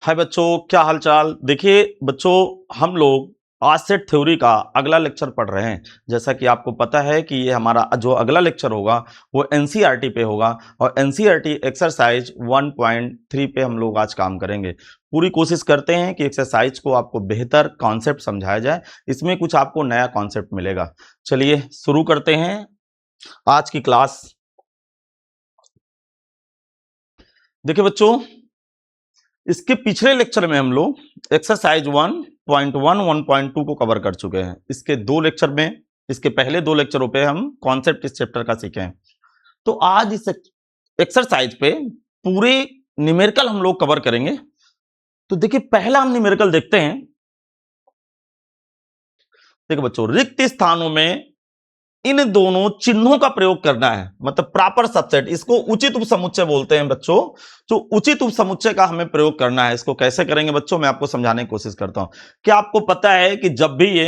हाय बच्चों, क्या हालचाल। देखिए बच्चों, हम लोग आज सेट थ्योरी का अगला लेक्चर पढ़ रहे हैं। जैसा कि आपको पता है कि ये हमारा जो अगला लेक्चर होगा वो एनसीईआरटी पे होगा और एनसीईआरटी एक्सरसाइज 1.3 पे हम लोग आज काम करेंगे। पूरी कोशिश करते हैं कि एक्सरसाइज को आपको बेहतर कॉन्सेप्ट समझाया जाए, इसमें कुछ आपको नया कॉन्सेप्ट मिलेगा। चलिए शुरू करते हैं आज की क्लास। देखिए बच्चों, इसके पिछले लेक्चर में हम लोग एक्सरसाइज 1.1 1.2 को कवर कर चुके हैं। इसके दो लेक्चर में, इसके पहले दो लेक्चरों पे हम कॉन्सेप्ट इस चैप्टर का सीखे हैं। तो आज इस एक्सरसाइज पे पूरे न्यूमेरिकल हम लोग कवर करेंगे। तो देखिए पहला हम न्यूमेरिकल देखते हैं। देखिए बच्चों, रिक्त स्थानों में इन दोनों चिन्हों का प्रयोग करना है, मतलब प्रॉपर सबसेट, इसको उचित उपसमुच्चय बोलते हैं बच्चों। तो उचित उपसमुच्चय का हमें प्रयोग करना है। इसको कैसे करेंगे बच्चों, मैं आपको समझाने की कोशिश करता हूं। क्या आपको पता है कि जब भी ये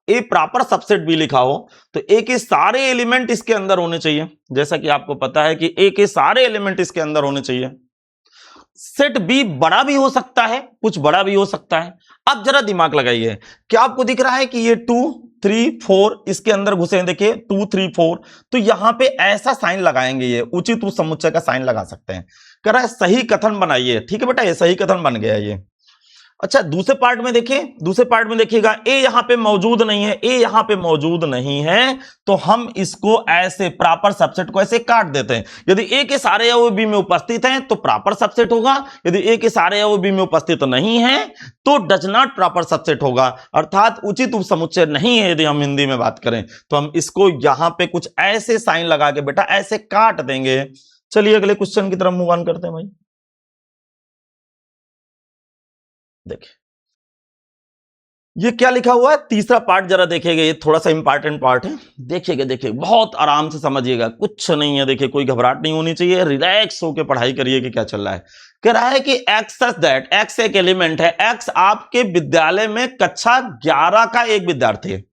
ए प्रॉपर सबसेट भी लिखा हो तो ए के सारे एलिमेंट इसके अंदर होने चाहिए। जैसा कि आपको पता है कि ए के सारे एलिमेंट इसके अंदर होने चाहिए। सेट बी बड़ा भी हो सकता है, कुछ बड़ा भी हो सकता है। अब जरा दिमाग लगाइए, क्या आपको दिख रहा है कि ये 2 3 4 इसके अंदर घुसे हैं। देखिए 2 3 4, तो यहां पे ऐसा साइन लगाएंगे, ये उचित उपसमुच्चय का साइन लगा सकते हैं। कह रहा है सही कथन बनाइए। ठीक है बेटा, ये सही कथन बन गया ये। अच्छा, दूसरे पार्ट में देखिए, दूसरे पार्ट में देखिएगा, ए यहां पे मौजूद नहीं है, ए यहां पे मौजूद नहीं है, तो हम इसको ऐसे प्रॉपर सबसेट को ऐसे काट देते हैं। यदि ए के सारे अवयव बी में उपस्थित हैं तो प्रॉपर सबसेट होगा, यदि ए के सारे अवयव बी में उपस्थित नहीं है तो डज नॉट प्रॉपर सबसेट होगा, अर्थात उचित उपसमुच्चय नहीं है। यदि हम हिंदी में बात करें तो हम इसको यहां पे कुछ ऐसे साइन लगा के बेटा ऐसे काट देंगे। चलिए अगले क्वेश्चन की तरफ मूव ऑन करते हैं भाई। देखिए ये क्या लिखा हुआ है, तीसरा पार्ट जरा देखिएगा, ये थोड़ा सा इंपॉर्टेंट पार्ट है। देखिएगा, देखिए बहुत आराम से समझिएगा, कुछ नहीं है। देखिए कोई घबराहट नहीं होनी चाहिए, रिलैक्स होकर पढ़ाई करिए कि क्या चल रहा है। कह रहा है कि एक्स सच दैट, एक्स एक एलिमेंट है, एक्स आपके विद्यालय में कक्षा 11 का एक विद्यार्थी है।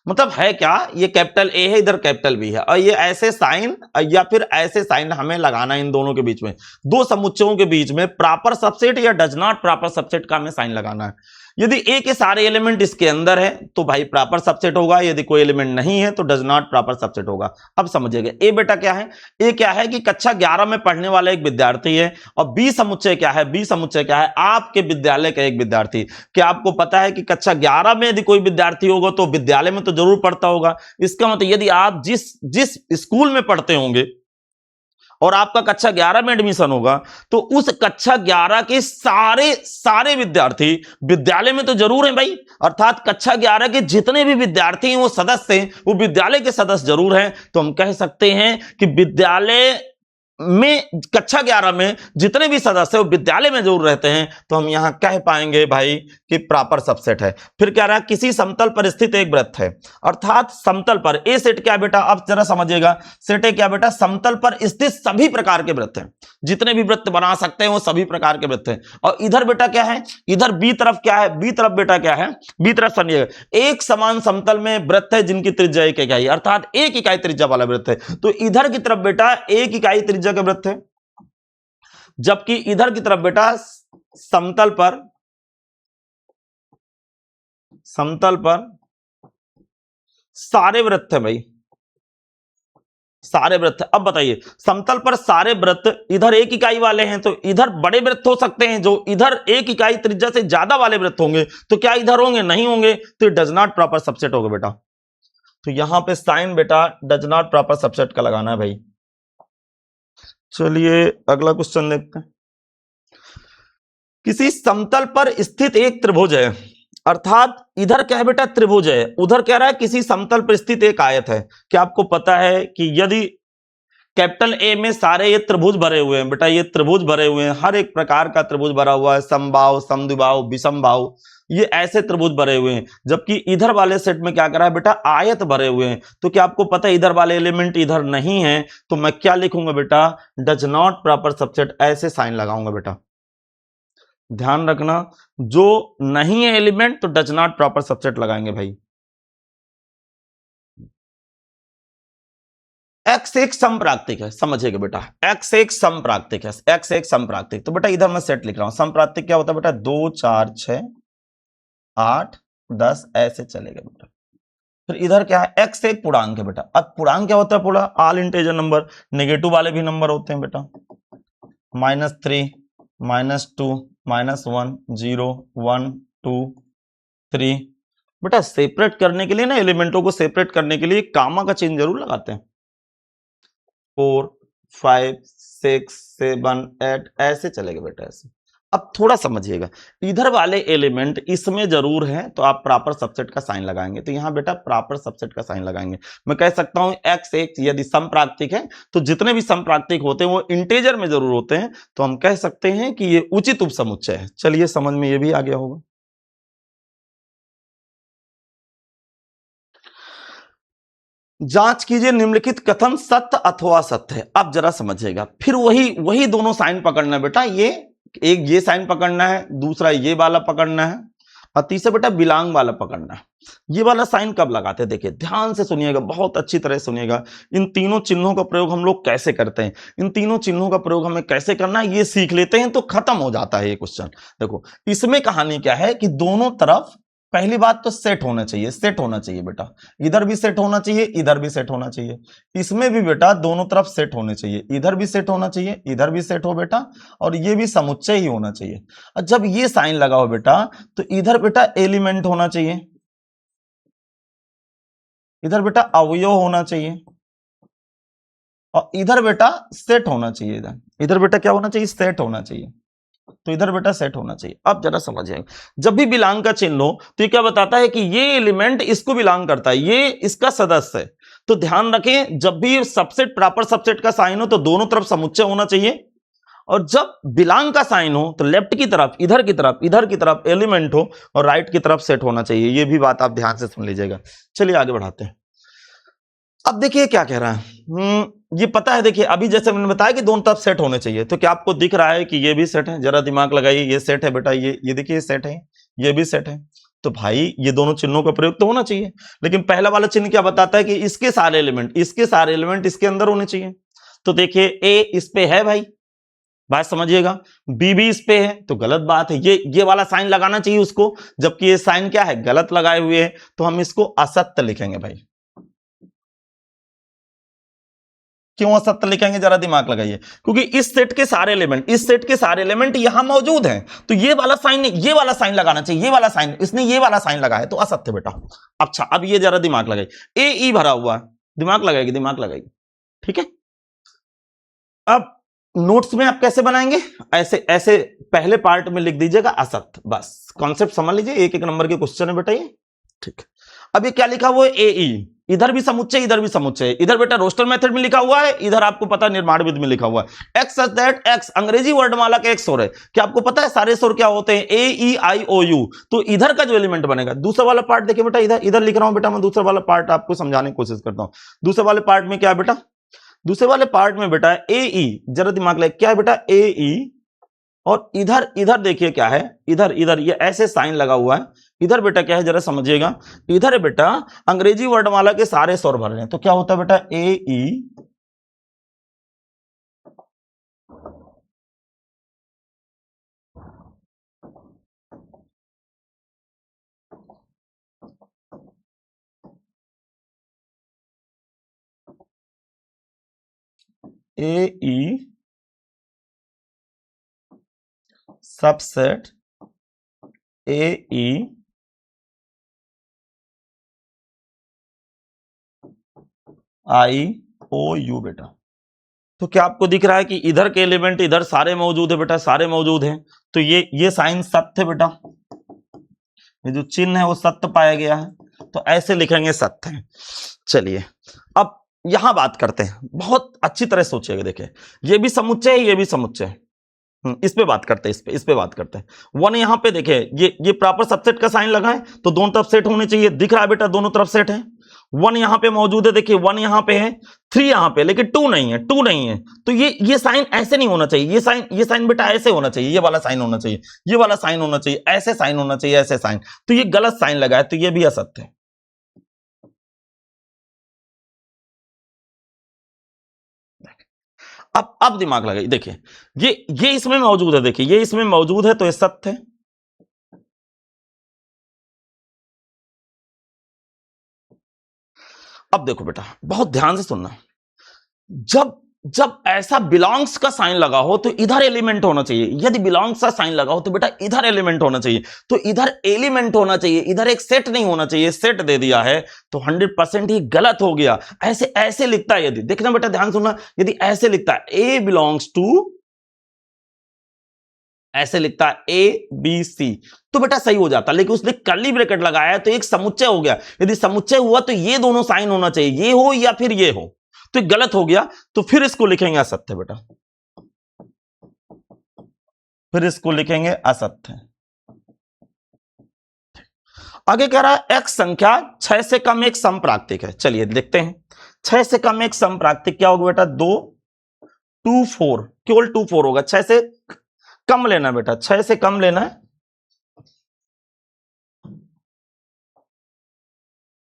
मतलब है क्या, ये कैपिटल ए है, इधर कैपिटल बी है, और ये ऐसे साइन या फिर ऐसे साइन हमें लगाना है इन दोनों के बीच में, दो समुच्चयों के बीच में प्रॉपर सबसेट या डज नॉट प्रॉपर सबसेट का हमें साइन लगाना है। यदि ए के सारे एलिमेंट इसके अंदर है तो भाई प्रॉपर सबसेट होगा, यदि कोई एलिमेंट नहीं है तो डज नॉट प्रॉपर सबसेट होगा। अब समझिएगा, ए बेटा क्या है, ए क्या है कि कक्षा 11 में पढ़ने वाला एक विद्यार्थी है, और बी समुच्चय क्या है, बी समुच्चय क्या है, आपके विद्यालय का एक विद्यार्थी। क्या आपको पता है कि कक्षा 11 में यदि कोई विद्यार्थी होगा तो विद्यालय में तो जरूर पढ़ता होगा। इसका मतलब यदि आप जिस जिस स्कूल में पढ़ते होंगे और आपका कक्षा 11 में एडमिशन होगा तो उस कक्षा 11 के सारे सारे विद्यार्थी विद्यालय में तो जरूर हैं भाई, अर्थात कक्षा 11 के जितने भी विद्यार्थी हैं वो सदस्य हैं, वो विद्यालय के सदस्य जरूर हैं। तो हम कह सकते हैं कि विद्यालय में कक्षा 11 में जितने भी सदस्य वो विद्यालय में जरूर रहते हैं, तो हम यहां कह पाएंगे भाई कि प्रॉपर सबसेट है। फिर क्या रहा, किसी समतल पर स्थित एक वृत्त है, अर्थात समतल पर, ए सेट क्या बेटा, अब जरा समझिएगा, सेट है क्या बेटा, समतल पर स्थित सभी प्रकार के वृत्त हैं, जितने भी वृत्त बना सकते हैं वो सभी प्रकार के वृत्त हैं। और इधर बेटा क्या है, इधर बी तरफ क्या है, बी तरफ बेटा क्या है, बी तरफ समझिएगा, एक समान समतल में वृत्त है जिनकी त्रिज्या एक इकाई, अर्थात एक इकाई त्रिज्या वाला वृत्त है। तो इधर की तरफ बेटा एक इकाई त्रिज्या के वृत्त है, जबकि इधर की तरफ बेटा समतल पर, समतल पर सारे वृत्त है भाई, सारे वृत्त। अब बताइए, समतल पर सारे वृत्त इधर एक इकाई वाले हैं तो इधर बड़े वृत्त हो सकते हैं, जो इधर एक इकाई त्रिज्या से ज्यादा वाले वृत्त होंगे तो क्या इधर होंगे, नहीं होंगे, तो डज नॉट प्रॉपर सबसेट होगा बेटा। तो यहां पे साइन बेटा डज नॉट प्रॉपर सबसेट का लगाना है भाई। चलिए अगला क्वेश्चन देखते हैं। किसी समतल पर स्थित एक त्रिभुज है, अर्थात इधर क्या है बेटा, त्रिभुज है, उधर कह रहा है किसी समतल पर स्थित एक आयत है। क्या आपको पता है कि यदि कैपिटल ए में सारे ये त्रिभुज भरे हुए हैं बेटा, ये त्रिभुज भरे हुए हैं, हर एक प्रकार का त्रिभुज भरा हुआ है, समबाहु, समद्विबाहु, विषमबाहु, ये ऐसे त्रिभुज भरे हुए हैं। जबकि इधर वाले सेट में क्या करा है बेटा, आयत भरे हुए हैं। तो क्या आपको पता है इधर वाले एलिमेंट इधर नहीं है, तो मैं क्या लिखूंगा बेटा, डज नॉट प्रॉपर सबसेट, ऐसे साइन लगाऊंगा बेटा। ध्यान रखना, जो नहीं है एलिमेंट तो डज नॉट प्रॉपर सबसेट लगाएंगे भाई। x एक समप्राकृतिक है, समझिएगा बेटा, x एक समप्राकृतिक है, x एक समप्राकृतिक। तो बेटा इधर मैं सेट लिख रहा हूं, समप्राकृतिक क्या होता है बेटा, 2 4 6 8 10 ऐसे चलेगा बेटा। फिर इधर क्या है, x एक पूर्णांक है बेटा। अब पूर्णांक क्या होता है, पूरा ऑल इंटीजर नंबर, नेगेटिव वाले भी नंबर होते हैं बेटा, -3 -2 -1 0 1 2 3। बेटा सेपरेट करने के लिए ना, एलिमेंटों को सेपरेट करने के लिए कामा का चिन्ह जरूर लगाते हैं, 4 5 6 7 8 ऐसे चलेगा बेटा, ऐसे। अब थोड़ा समझिएगा, इधर वाले एलिमेंट इसमें जरूर हैं तो आप प्रॉपर सबसेट का साइन लगाएंगे, तो यहां बेटा प्रॉपर सबसेट का साइन लगाएंगे। मैं कह सकता हूं x एक यदि समप्राकृतिक है तो जितने भी समप्राकृतिक होते हैं वो इंटीजर में जरूर होते हैं, तो हम कह सकते हैं कि ये उचित उपसमुच्चय है। चलिए समझ में ये भी आ गया होगा। जांच कीजिए निम्नलिखित कथन सत्य अथवा सत्य है। अब जरा समझिएगा, फिर वही दोनों साइन पकड़ना है बेटा, ये एक ये साइन पकड़ना है, दूसरा ये वाला पकड़ना है, और तीसरा बेटा बिलांग वाला पकड़ना है। ये वाला साइन कब लगाते हैं, देखिए ध्यान से सुनिएगा, बहुत अच्छी तरह सुनिएगा। इन तीनों चिन्हों का प्रयोग हम लोग कैसे करते हैं, इन तीनों चिन्हों का प्रयोग हमें कैसे करना है ये सीख लेते हैं तो खत्म हो जाता है ये क्वेश्चन। देखो इसमें कहानी क्या है कि दोनों तरफ पहली बात तो सेट होना चाहिए, सेट होना चाहिए बेटा, इधर भी सेट होना चाहिए, इधर भी सेट होना चाहिए। इसमें भी बेटा दोनों तरफ सेट होने चाहिए, इधर भी सेट होना चाहिए, इधर भी सेट हो बेटा, और ये भी समुच्चय ही होना चाहिए। और जब ये साइन लगा हो बेटा तो इधर बेटा एलिमेंट होना चाहिए, इधर बेटा अवयव होना चाहिए, और इधर बेटा सेट होना चाहिए, इधर इधर बेटा क्या होना चाहिए, सेट होना चाहिए। तो इधर बेटा सेट होना चाहिए। अब जरा समझिए, जब भी बिलोंग का चिन्ह हो तो ये क्या बताता है कि ये एलिमेंट इसको बिलोंग करता है, ये इसका सदस्य है। तो ध्यान रखें, जब भी सबसेट प्रॉपर सबसेट का साइन हो तो दोनों तरफ समुच्चय होना चाहिए, और जब बिलोंग का साइन हो तो लेफ्ट की तरफ, इधर की तरफ, इधर की तरफ एलिमेंट हो, और राइट की तरफ सेट होना चाहिए। ये भी बात आप ध्यान से सुन लीजिएगा। चलिए आगे बढ़ाते हैं। अब देखिए क्या कह रहा है, ये पता है, देखिए अभी जैसे मैंने बताया कि दोनों तरफ सेट होने चाहिए, तो क्या आपको दिख रहा है कि ये भी सेट है, जरा दिमाग लगाइए, ये सेट है बेटा, ये देखिए ये सेट है, ये भी सेट है। तो भाई ये दोनों चिन्हों का प्रयोग तो होना चाहिए, लेकिन पहला वाला चिन्ह क्या बताता है कि इसके सारे एलिमेंट इसके अंदर होने चाहिए। तो देखिए ए इस पे है भाई, बात समझिएगा, बी भी इस पे है, तो गलत बात है, ये वाला साइन लगाना चाहिए उसको, जबकि ये साइन क्या है, गलत लगाए हुए है, तो हम इसको असत्य लिखेंगे भाई। क्यों असत्य लिखेंगे, जरा दिमाग लगाइए, क्योंकि इस सेट के सारे एलिमेंट यहां मौजूद हैं, तो ये वाला साइन लगाना चाहिए, ये वाला साइन, इसने ये वाला साइन लगाया तो असत्य बेटा। अच्छा अब ये जरा दिमाग लगाइए, ए ई भरा हुआ है, दिमाग लगाइए, ठीक है। अब नोट्स में आप कैसे बनाएंगे, ऐसे ऐसे पहले पार्ट में लिख दीजिएगा असत्य, बस कॉन्सेप्ट समझ लीजिए, एक एक नंबर के क्वेश्चन है बेटा ये, ठीक। अब ये क्या लिखा हुआ है, ए ई, इधर भी समुच्चय, इधर भी समुच्चय, इधर बेटा रोस्टर मेथड में लिखा हुआ है, इधर आपको पता है निर्माण विधि में लिखा हुआ है। एक्स सच दैट एक्स अंग्रेजी वर्णमाला के एक स्वर है, क्या आपको पता है सारे स्वर क्या होते हैं, ए ई आई ओ यू। तो इधर का जो एलिमेंट बनेगा, दूसरा वाला पार्ट देखिए बेटा, इधर लिख रहा हूं बेटा मैं, दूसरा वाला पार्ट आपको समझाने की कोशिश करता हूं। दूसरे वाले पार्ट में क्या है बेटा, दूसरे वाले पार्ट में बेटा ए ई, जरा दिमाग लगे, क्या है बेटा ए ई, और इधर देखिए क्या है, इधर ये ऐसे साइन लगा हुआ है, इधर बेटा क्या है जरा समझिएगा, इधर है बेटा अंग्रेजी वर्णमाला के सारे स्वर भर रहे हैं, तो क्या होता है बेटा ए ई, ए ई subset A E I O you बेटा। तो क्या आपको दिख रहा है कि इधर के एलिमेंट इधर सारे मौजूद है बेटा, सारे मौजूद हैं, तो ये साइन सत्य बेटा, ये जो चिन्ह है वो सत्य पाया गया है, तो ऐसे लिखेंगे सत्य है। चलिए अब यहां बात करते हैं, बहुत अच्छी तरह सोचिएगा, देखिए ये भी समुच्चय है, ये भी समुच्चय है, इस पे बात करते हैं, इस पे बात करते हैं। वन यहां पे देखिए, ये प्रॉपर सबसेट का साइन लगा है, तो दोनों तरफ सेट होने चाहिए, दिख रहा है बेटा दोनों तरफ सेट है। वन यहां पे मौजूद है, देखिए वन यहां पे है, 3 यहां पे, लेकिन 2 नहीं है, तो ये साइन ऐसे नहीं होना चाहिए, ये साइन बेटा ऐसे होना चाहिए, ये वाला साइन होना चाहिए, ये वाला साइन होना चाहिए, ऐसे साइन होना चाहिए, ऐसे साइन, तो ये गलत साइन लगा है, तो ये भी असत्य है। अब दिमाग लगाइए, देखिए ये इसमें मौजूद है, देखिए ये इसमें मौजूद है तो ये सत्य है। अब देखो बेटा, बहुत ध्यान से सुनना, जब जब ऐसा बिलोंग्स का साइन लगा हो तो इधर एलिमेंट होना चाहिए। यदि बिलोंग्स का साइन लगा हो तो बेटा इधर एलिमेंट होना चाहिए, तो इधर एलिमेंट होना चाहिए, इधर एक सेट नहीं होना चाहिए। सेट दे दिया है तो 100% ही गलत हो गया। ऐसे ऐसे लिखता है, यदि देखना बेटा ध्यान सुनना, यदि ऐसे लिखता है ए बिलोंग्स टू, ऐसे लिखता है ए बी सी, तो बेटा सही हो जाता। लेकिन उसने कर्ली ब्रैकेट लगाया है तो एक समुच्चय हो गया। यदि समुच्चय हुआ तो ये दोनों साइन होना चाहिए, ये हो या फिर ये हो, तो गलत हो गया। तो फिर इसको लिखेंगे असत्य बेटा, फिर इसको लिखेंगे असत्य। आगे कह रहा है एक्स संख्या 6 से कम एक समप्राकृतिक है। चलिए देखते हैं, 6 से कम एक समप्राकृतिक क्या होगा बेटा, 2 2 4, केवल 2 4 होगा। 6 से कम लेना बेटा, 6 से कम लेना है।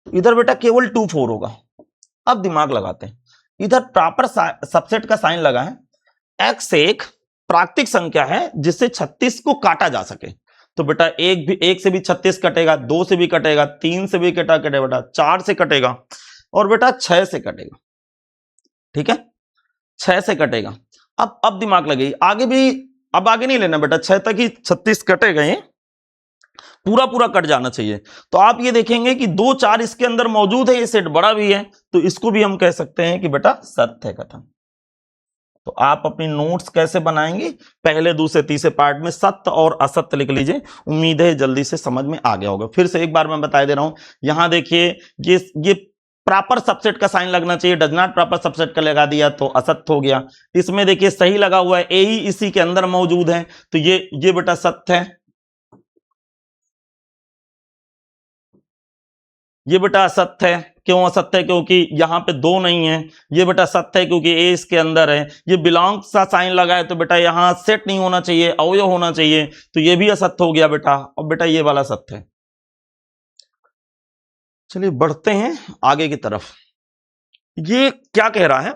इधर बेटा केवल 2 4 होगा। अब दिमाग लगाते हैं, इधर प्रॉपर सबसेट का साइन लगा है। एक्स एक प्राकृतिक संख्या है जिससे 36 को काटा जा सके, तो बेटा एक से भी 36 कटेगा, 2 से भी कटेगा, 3 से भी कटेगा बेटा, 4 से कटेगा और बेटा 6 से कटेगा। ठीक है, 6 से कटेगा। अब दिमाग लगे, आगे भी, अब आगे नहीं लेना बेटा, 6 तक ही 36 कटेगा, ये पूरा पूरा कट जाना चाहिए। तो आप ये देखेंगे कि 2 4 इसके अंदर मौजूद है, ये सेट बड़ा भी है, तो इसको भी हम कह सकते हैं कि बेटा सत्य है कथन। तो आप अपनी नोट्स कैसे बनाएंगे, पहले दूसरे तीसरे पार्ट में सत्य और असत्य लिख लीजिए। उम्मीद है जल्दी से समझ में आ गया होगा। फिर से एक बार मैं बता दे रहा हूं, यहां देखिए ये प्रॉपर सबसेट का साइन लगना चाहिए, डज नॉट प्रॉपर सबसेट का लगा दिया तो असत्य हो गया। इसमें देखिए सही लगा हुआ है, ए ही इसी के अंदर मौजूद है, तो ये बेटा सत्य है। ये बेटा असत्य है। क्यों असत्य है, क्योंकि यहां पे 2 नहीं है। ये बेटा सत्य है क्योंकि ए इसके अंदर है। ये बिलोंग्स का साइन लगा है तो बेटा यहां सेट नहीं होना चाहिए, अवयव होना चाहिए, तो ये भी असत्य हो गया बेटा। अब बेटा ये वाला सत्य है। चलिए बढ़ते हैं आगे की तरफ। ये क्या कह रहा है,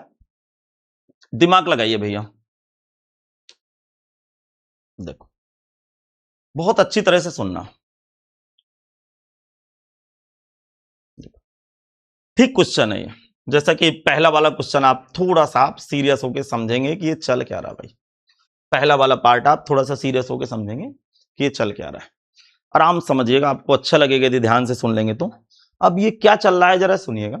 दिमाग लगाइए भैया, देखो बहुत अच्छी तरह से सुनना। ठीक क्वेश्चन है ये, जैसा कि पहला वाला क्वेश्चन आप थोड़ा सा आप सीरियस होकर समझेंगे कि ये चल क्या रहा भाई। पहला वाला पार्ट आप थोड़ा सा सीरियस होकर समझेंगे कि ये चल क्या रहा है। आराम समझिएगा, आपको अच्छा लगेगा यदि ध्यान से सुन लेंगे तो। अब ये क्या चल रहा है जरा सुनिएगा।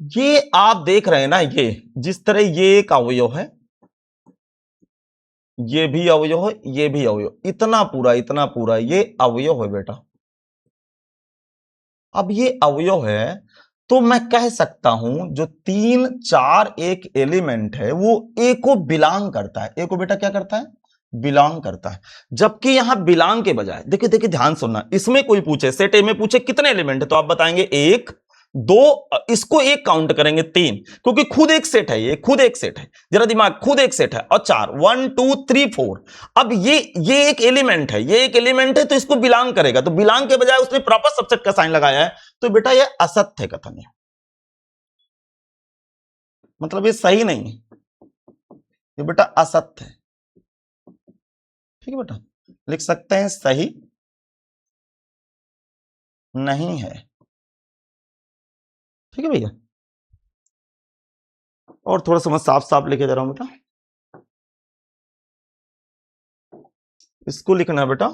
ये आप देख रहे हैं ना, ये जिस तरह ये एक अवयव है, ये भी अवयव है, ये भी अवयव, इतना पूरा ये अवयव है बेटा। अब ये अवयव है तो मैं कह सकता हूं जो 3 4 एक एलिमेंट है वो ए को बिलोंग करता है। ए को बेटा क्या करता है, बिलोंग करता है। जबकि यहां बिलोंग के बजाय देखिए देखिए ध्यान सुनना, इसमें कोई पूछे सेट ए में पूछे कितने एलिमेंट है तो आप बताएंगे 1 2, इसको एक काउंट करेंगे 3, क्योंकि खुद एक सेट है, ये खुद एक सेट है। जरा दिमाग, खुद एक सेट है, और 4 1 2 3 4। अब ये एक एलिमेंट है, ये एक एलिमेंट है तो इसको बिलोंग करेगा, तो बिलोंग के बजाय उसने प्रॉपर सबसेट का साइन लगाया है, तो बेटा ये असत्य कथन है, मतलब ये सही नहीं है, ये बेटा असत्य है। ठीक है बेटा, लिख सकते हैं सही नहीं है। ठीक है भैया, और थोड़ा सा मैं साफ साफ लिखे जा रहा हूं बेटा, इसको लिखना है बेटा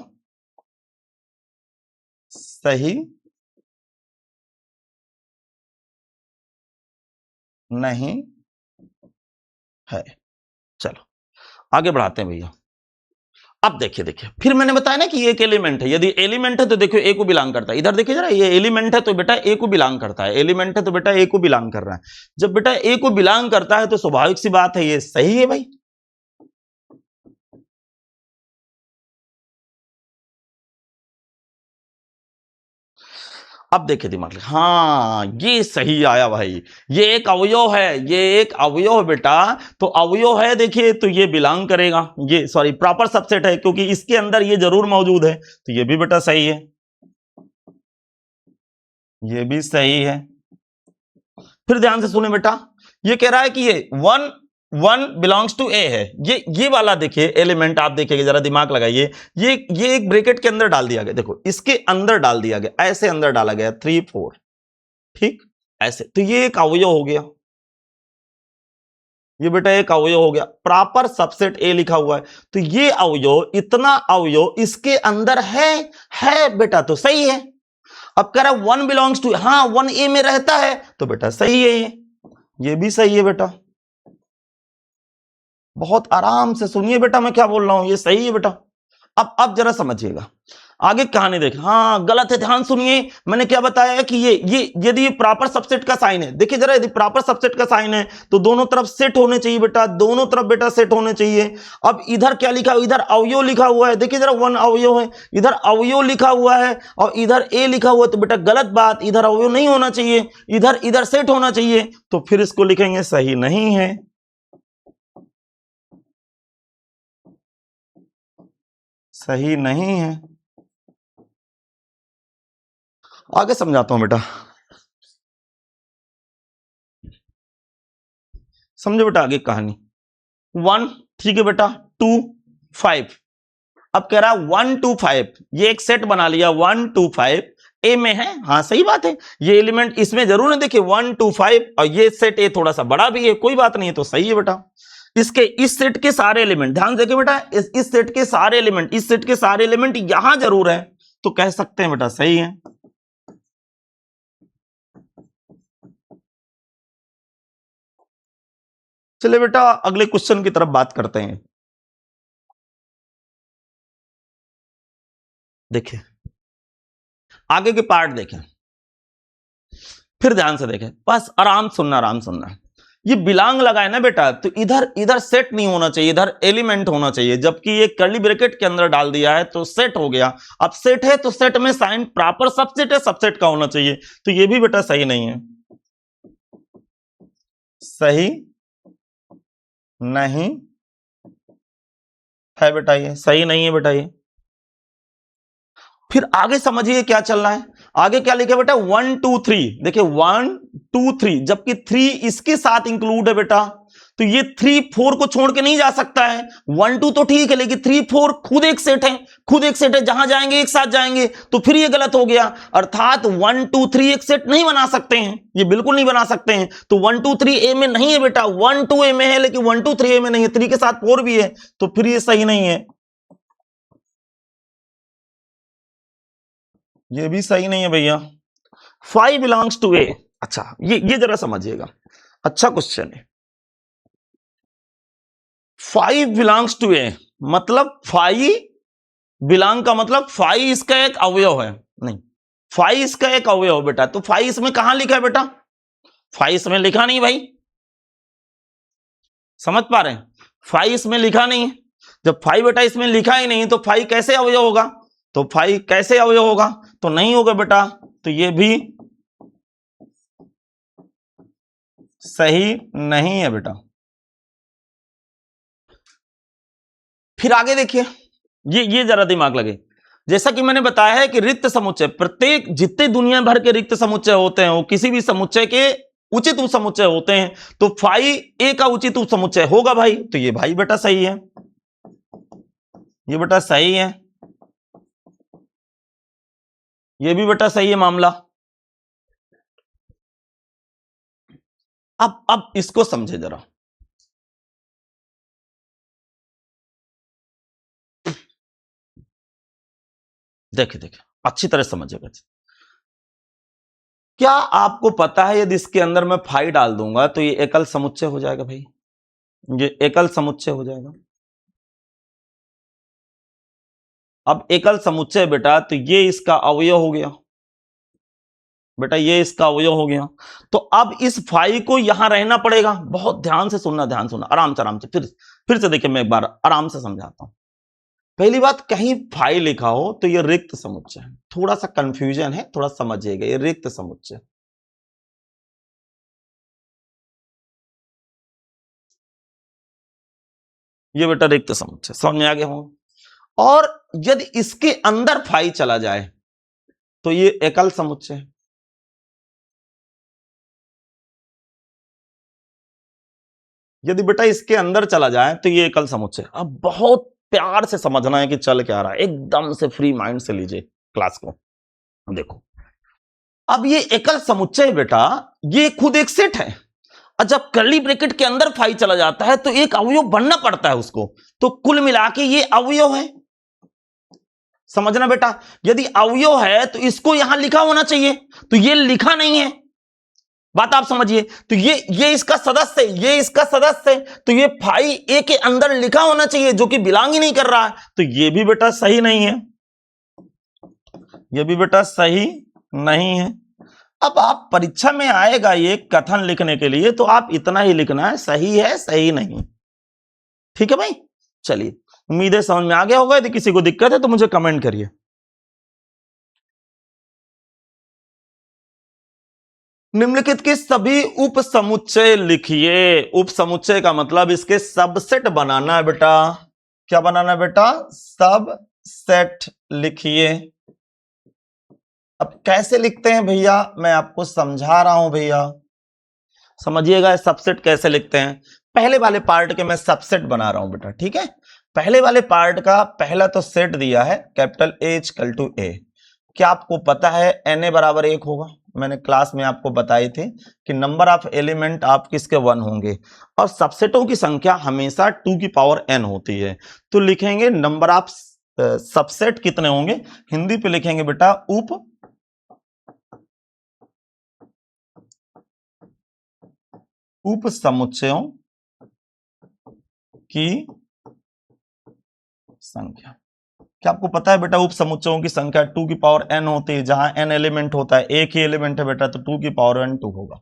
सही नहीं है। चलो आगे बढ़ाते हैं भैया। अब देखिए देखिए, फिर मैंने बताया ना कि ये एक एलिमेंट है, यदि एलिमेंट है तो देखियो ए को बिलोंग करता है। इधर देखिए जरा, ये एलिमेंट है तो बेटा ए को बिलोंग करता है, एलिमेंट है तो बेटा ए को बिलोंग कर रहा है। जब बेटा ए को बिलोंग करता है तो स्वाभाविक सी बात है ये सही है भाई। अब देखिए दिमाग, हाँ ये सही आया भाई, ये एक अवयव है, ये एक अवयव है बेटा। तो अवयव है देखिए, तो ये बिलोंग करेगा, ये सॉरी प्रॉपर सबसेट है क्योंकि इसके अंदर ये जरूर मौजूद है, तो ये भी बेटा सही है, ये भी सही है। फिर ध्यान से सुने बेटा, ये कह रहा है कि ये 1 1 बिलोंग्स टू ए है, ये वाला देखिए एलिमेंट, आप देखिए जरा दिमाग लगाइए, ये एक ब्रैकेट के अंदर डाल दिया गया, देखो इसके अंदर डाल दिया गया, ऐसे अंदर डाला गया 3 4, ठीक ऐसे, तो ये एक अवयव हो गया, ये बेटा एक अवयव हो गया, प्रॉपर सबसेट ए लिखा हुआ है, तो ये अवयव, इतना अवयव इसके अंदर है बेटा, तो सही है। अब कह रहा है 1 बिलोंग्स टू, हाँ 1 ए में रहता है, तो बेटा सही है, ये भी सही है बेटा। बहुत आराम से सुनिए बेटा मैं क्या बोल रहा हूं, ये सही है बेटा। अब जरा समझिएगा, आगे कहानी देख, हाँ गलत है, ध्यान सुनिए, मैंने क्या बताया कि ये यदि ये प्रॉपर सबसेट का साइन है, देखिए जरा, यदि प्रॉपर सबसेट का साइन है तो दोनों तरफ सेट होने चाहिए बेटा, दोनों तरफ बेटा सेट होने चाहिए। अब इधर क्या लिखा हुआ, इधर अवयव लिखा हुआ है, देखिए जरा 1 अवयव है, इधर अवयव लिखा हुआ है और इधर ए लिखा हुआ है, तो बेटा गलत बात, इधर अवयव नहीं होना चाहिए, इधर सेट होना चाहिए, तो फिर इसको लिखेंगे सही नहीं है, सही नहीं है। आगे समझाता हूं बेटा, समझो बेटा आगे कहानी। 1 ठीक है बेटा, 2 5, अब कह रहा है 1 2 5, ये एक सेट बना लिया, 1 2 5 ए में है, हाँ सही बात है, ये एलिमेंट इसमें जरूर है, देखिए 1 2 5 और ये सेट ए थोड़ा सा बड़ा भी है, कोई बात नहीं है, तो सही है बेटा। इसके इस सेट के सारे एलिमेंट, ध्यान देखिए बेटा, इस सेट के सारे एलिमेंट, इस सेट के सारे एलिमेंट यहां जरूर है, तो कह सकते हैं बेटा सही है। चलिए बेटा अगले क्वेश्चन की तरफ बात करते हैं। देखिए आगे के पार्ट देखें, फिर ध्यान से देखें, बस आराम सुनना। ये बिलोंग लगा है ना बेटा, तो इधर सेट नहीं होना चाहिए, इधर एलिमेंट होना चाहिए, जबकि ये कर्ली ब्रैकेट के अंदर डाल दिया है तो सेट हो गया। अब सेट है तो सेट में साइन प्रॉपर सबसेट है, सबसेट का होना चाहिए, तो ये भी बेटा सही नहीं है, सही नहीं है बेटा, ये सही नहीं है बेटा ये। फिर आगे समझिए क्या चल रहा है, आगे क्या लिखा बेटा 1 2 3, देखिए 1 2 3, जबकि 3 इसके साथ इंक्लूड है बेटा, तो ये 3 4 को छोड़ के नहीं जा सकता है, 1 2 तो ठीक है, लेकिन 3 4 खुद एक सेट है, जहां जाएंगे एक साथ जाएंगे, तो फिर ये गलत हो गया, अर्थात 1 2 3 एक सेट नहीं बना सकते हैं, ये बिल्कुल नहीं बना सकते हैं, तो 1 2 3 ए में नहीं है बेटा, 1 2 ए में है, लेकिन 1 2 3 ए में नहीं है, 3 के साथ 4 भी है, तो फिर ये सही नहीं है, ये भी सही नहीं है भैया। 5 बिलोंग्स टू ए, अच्छा ये जरा समझिएगा, अच्छा क्वेश्चन है। 5 बिलोंग्स टू ए मतलब 5 बिलोंग का मतलब 5 इसका एक अवयव है, नहीं 5 इसका एक अवयव बेटा, तो 5 इसमें कहां लिखा है बेटा, 5 इसमें लिखा नहीं भाई, समझ पा रहे हैं, 5 इसमें लिखा नहीं है, जब 5 बेटा इसमें लिखा ही नहीं तो 5 कैसे अवयव होगा, तो 5 कैसे अवयव होगा, तो नहीं होगा बेटा, तो ये भी सही नहीं है बेटा। फिर आगे देखिए, ये जरा दिमाग लगे, जैसा कि मैंने बताया है कि रिक्त समुच्चय, प्रत्येक जितने दुनिया भर के रिक्त समुच्चय होते हैं वो किसी भी समुच्चय के उचित उप समुच्चय होते हैं, तो 5 ए का उचित उप समुच्चय होगा भाई, तो ये भाई बेटा सही है, ये बेटा सही है, ये भी बेटा सही है मामला। अब इसको समझे जरा, देखे अच्छी तरह समझिएगा। क्या आपको पता है यदि इसके अंदर मैं 5 डाल दूंगा तो ये एकल समुच्चय हो जाएगा भाई, ये एकल समुच्चय हो जाएगा। अब एकल समुच्चय बेटा, तो ये इसका अवयव हो गया बेटा, ये इसका अवयव हो गया, तो अब इस 5 को यहां रहना पड़ेगा, बहुत ध्यान से सुनना, आराम से फिर से देखिए, मैं एक बार आराम से समझाता हूं। पहली बात, कहीं 5 लिखा हो तो ये रिक्त समुच्चय है, थोड़ा सा कंफ्यूजन है, थोड़ा समझिएगा, ये रिक्त समुच्चय, ये बेटा रिक्त समुच्चय, समझ में आ गया हो। और यदि इसके अंदर 5 चला जाए तो ये एकल समुच्चय है, यदि बेटा इसके अंदर चला जाए तो ये एकल समुच्चय। अब बहुत प्यार से समझना है कि चल क्या रहा है, एकदम से फ्री माइंड से लीजिए क्लास को। देखो अब ये एकल समुच्चय बेटा ये खुद एक सेट है, और जब कर्ली ब्रैकेट के अंदर फाई चला जाता है तो एक अवयव बनना पड़ता है उसको, तो कुल मिला के ये अवयव है। समझना बेटा, यदि अवयव है तो इसको यहां लिखा होना चाहिए, तो ये लिखा नहीं है, बात आप समझिए। तो ये इसका सदस्य है, ये इसका सदस्य है, तो ये फाई ए के अंदर लिखा होना चाहिए, जो कि बिलोंग ही नहीं कर रहा है, तो ये भी बेटा सही नहीं है, ये भी बेटा सही नहीं है। अब आप परीक्षा में आएगा ये कथन लिखने के लिए, तो आप इतना ही लिखना है, सही है सही नहीं। ठीक है भाई, चलिए उम्मीद है समझ में आ गया होगा। यदि किसी को दिक्कत है तो मुझे कमेंट करिए। निम्नलिखित के सभी उप समुच्चय लिखिए। उप समुच्चय का मतलब इसके सबसेट बनाना है बेटा। क्या बनाना है बेटा? सबसेट लिखिए। अब कैसे लिखते हैं भैया, मैं आपको समझा रहा हूं भैया, समझिएगा सबसेट कैसे लिखते हैं। पहले वाले पार्ट के मैं सबसेट बना रहा हूं बेटा, ठीक है। पहले वाले पार्ट का पहला तो सेट दिया है कैपिटल ए इक्वल टू ए। क्या आपको पता है Na बराबर 1 होगा? मैंने क्लास में आपको बताई थी कि नंबर ऑफ एलिमेंट आप किसके 1 होंगे, और सबसेटों की संख्या हमेशा 2 की पावर n होती है। तो लिखेंगे नंबर ऑफ सबसेट कितने होंगे, हिंदी पे लिखेंगे बेटा उप समुच्चयों की संख्या। क्या आपको पता है बेटा उप समुच्चयों की संख्या 2 की पावर n होती है, जहां n एलिमेंट होता है, एक ही एलिमेंट है बेटा, तो 2 की पावर n 2 होगा।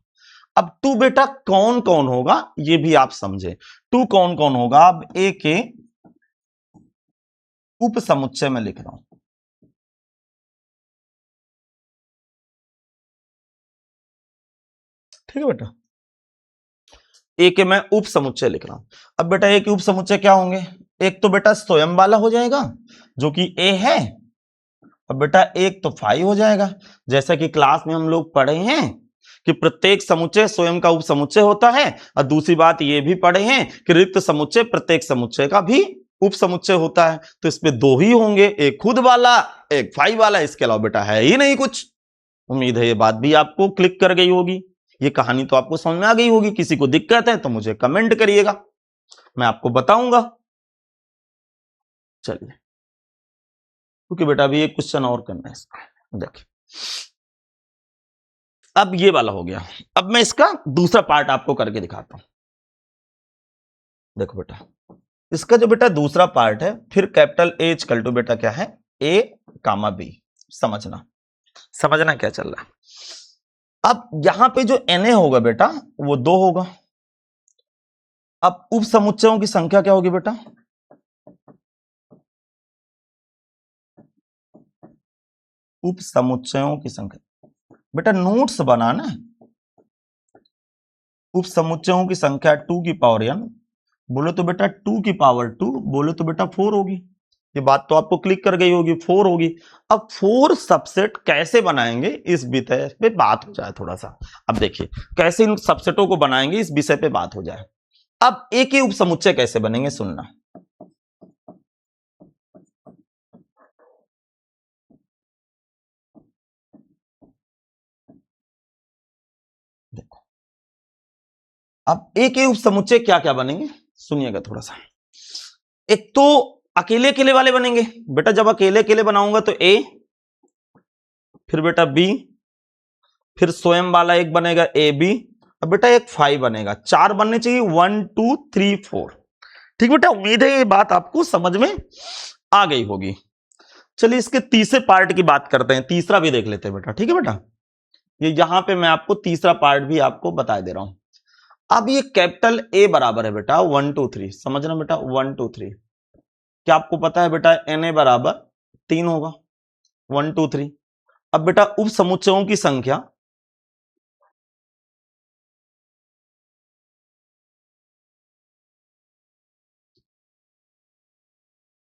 अब 2 बेटा कौन कौन होगा ये भी आप समझे। 2 कौन कौन होगा, अब ए के उप समुच्चय में लिख रहा हूं, ठीक है बेटा। ए के मैं उप समुच्चय लिख रहा हूं। अब बेटा ए के उप समुच्चय क्या होंगे, एक तो बेटा स्वयं वाला हो जाएगा जो कि ए है, अब बेटा एक तो फाई हो जाएगा, जैसा कि क्लास में हम लोग पढ़े हैं कि प्रत्येक समुच्चय स्वयं का उप समुच्चय होता है, और दूसरी बात ये भी पढ़े हैं कि रिक्त समुच्चय प्रत्येक समुच्चय का भी उप समुच्चय होता है। तो इसमें 2 ही होंगे, एक खुद वाला एक फाई वाला, इसके अलावा बेटा है ही नहीं कुछ। उम्मीद है ये बात भी आपको क्लिक कर गई होगी, ये कहानी तो आपको समझ में आ गई होगी। किसी को दिक्कत है तो मुझे कमेंट करिएगा, मैं आपको बताऊंगा। चलिए, क्योंकि बेटा अभी एक क्वेश्चन और करना है इसका। देखिए अब ये वाला हो गया, अब मैं इसका दूसरा पार्ट आपको करके दिखाता हूं। देखो बेटा इसका जो बेटा दूसरा पार्ट है, फिर कैपिटल ए इक्वल टू बेटा क्या है, ए कामा बी। समझना क्या चल रहा है। अब यहां पे जो Na होगा बेटा वो 2 होगा। अब उप समुच्चयों की संख्या क्या होगी बेटा, उप समुच्चयों की संख्या बेटा नोट्स बनाना है। उप समुच्चयों की संख्या 2 की पावर n, बोले तो बेटा 2 की पावर 2, बोले तो बेटा 4 होगी। ये बात तो आपको क्लिक कर गई होगी, 4 होगी। अब 4 सबसेट कैसे बनाएंगे इस विषय पे बात हो जाए थोड़ा सा। अब देखिए कैसे इन सबसेटों को बनाएंगे इस विषय पे बात हो जाए। अब एक ही उप समुच्चय कैसे बनेंगे सुनना। देखो अब एक ही उप समुच्चय क्या क्या बनेंगे सुनिएगा थोड़ा सा। एक तो अकेले अकेले वाले बनेंगे बेटा, जब अकेले अकेले बनाऊंगा तो ए, फिर बेटा बी, फिर स्वयं वाला एक बनेगा ए बी, अब बेटा एक 5 बनेगा। 4 बनने चाहिए, 1 2 3 4। ठीक बेटा, उम्मीद है ये बात आपको समझ में आ गई होगी। चलिए इसके तीसरे पार्ट की बात करते हैं, तीसरा भी देख लेते हैं बेटा, ठीक है बेटा। ये यहां पे मैं आपको तीसरा पार्ट भी आपको बता दे रहा हूं। अब ये कैपिटल ए बराबर है बेटा 1 2 3, समझना बेटा 1 2 3। क्या आपको पता है बेटा Na बराबर 3 होगा, 1 2 3। अब बेटा उप समुच्चयों की संख्या,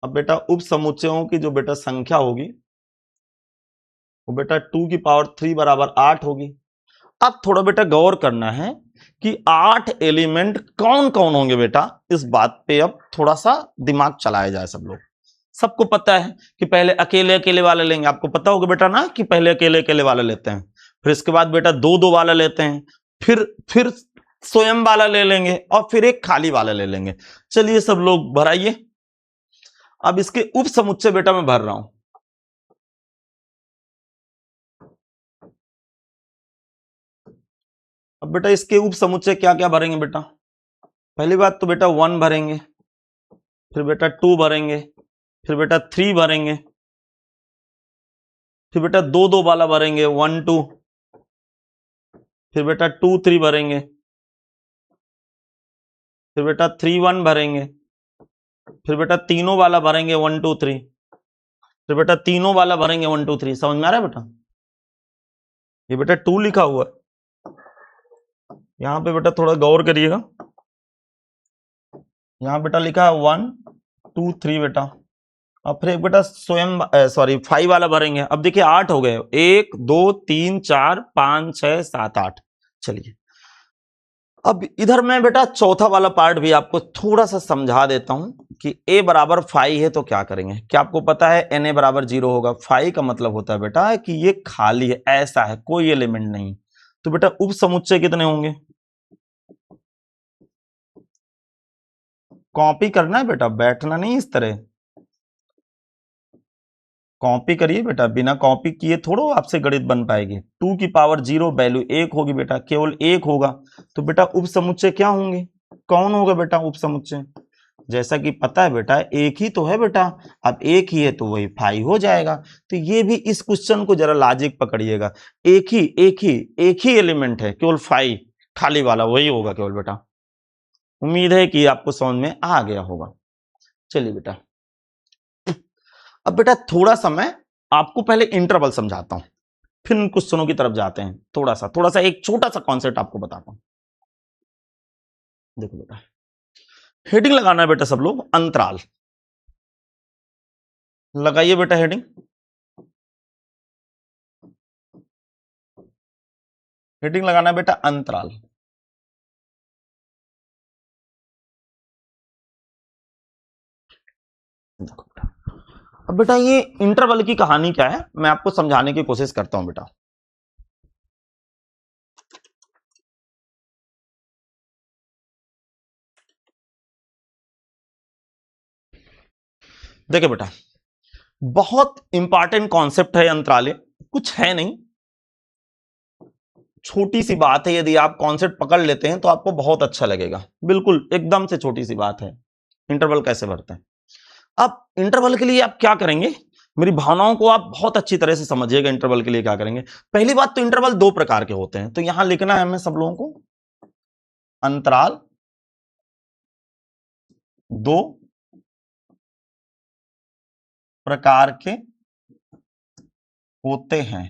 अब बेटा उप समुच्चयों की जो बेटा संख्या होगी वो बेटा 2 की पावर 3 बराबर 8 होगी। अब थोड़ा बेटा गौर करना है कि 8 एलिमेंट कौन कौन होंगे बेटा, इस बात पे अब थोड़ा सा दिमाग चलाया जाए सब लोग। सबको पता है कि पहले अकेले अकेले वाले लेंगे, आपको पता होगा बेटा ना कि पहले अकेले अकेले वाला लेते हैं, फिर इसके बाद बेटा दो दो वाला लेते हैं, फिर स्वयं वाला ले लेंगे और फिर एक खाली वाला ले लेंगे। चलिए सब लोग भराइए। अब इसके उप समुच्चय बेटा मैं भर रहा हूं। अब बेटा इसके उप समुच्चय क्या क्या भरेंगे बेटा, पहली बात तो बेटा 1 भरेंगे, फिर बेटा 2 भरेंगे, फिर बेटा 3 भरेंगे, फिर बेटा 2 2 वाला भरेंगे 1 2, फिर बेटा 2 3 भरेंगे, फिर बेटा 3 1 भरेंगे, फिर बेटा तीनों वाला भरेंगे 1 2 3, फिर बेटा तीनों वाला भरेंगे 1 2 3। समझ में आ रहा है बेटा? ये बेटा 2 लिखा हुआ है, यहां पे बेटा थोड़ा गौर करिएगा, यहां बेटा लिखा है 1 2 3 बेटा, और फिर एक बेटा स्वयं 5 वाला भरेंगे। अब देखिए 8 हो गए, 1 2 3 4 5 6 7 8। चलिए अब इधर मैं बेटा चौथा वाला पार्ट भी आपको थोड़ा सा समझा देता हूं कि a बराबर 5 है तो क्या करेंगे। क्या आपको पता है na बराबर 0 होगा? 5 का मतलब होता है बेटा कि ये खाली है, ऐसा है, कोई एलिमेंट नहीं। तो बेटा उप समुच्चय कितने होंगे? कॉपी करना है बेटा, बैठना नहीं इस तरह, कॉपी करिए बेटा, बिना कॉपी किए थोड़ो आपसे गणित बन पाएगी। 2 की पावर 0 वैल्यू 1 होगी बेटा, केवल 1 होगा। तो बेटा उप समुच्चय क्या होंगे, कौन होगा बेटा उप समुच्चय? जैसा कि पता है बेटा एक ही तो है बेटा, अब एक ही है तो वही 5 हो जाएगा। तो ये भी इस क्वेश्चन को जरा लॉजिक पकड़िएगा, एक ही एलिमेंट है, केवल 5 खाली वाला वही होगा केवल बेटा। उम्मीद है कि आपको समझ में आ गया होगा। चलिए बेटा अब बेटा थोड़ा सा मैं आपको पहले इंटरवल समझाता हूं, फिर इन क्वेश्चनों की तरफ जाते हैं। थोड़ा सा एक छोटा सा कॉन्सेप्ट आपको बताता हूं। देखो बेटा हेडिंग लगाना है बेटा, सब लोग अंतराल लगाइए बेटा, हेडिंग लगाना है बेटा अंतराल। देखो बेटा अब बेटा ये इंटरवल की कहानी क्या है मैं आपको समझाने की कोशिश करता हूं बेटा। देखिए बेटा बहुत इंपॉर्टेंट कॉन्सेप्ट है अंतराले, कुछ है नहीं, छोटी सी बात है, यदि आप कॉन्सेप्ट पकड़ लेते हैं तो आपको बहुत अच्छा लगेगा, बिल्कुल एकदम से छोटी सी बात है। इंटरवल कैसे भरते हैं? अब इंटरवल के लिए आप क्या करेंगे, मेरी भावनाओं को आप बहुत अच्छी तरह से समझिएगा। इंटरवल के लिए क्या करेंगे, पहली बात तो इंटरवल 2 प्रकार के होते हैं, तो यहां लिखना है हमें सब लोगों को, अंतराल 2 प्रकार के होते हैं।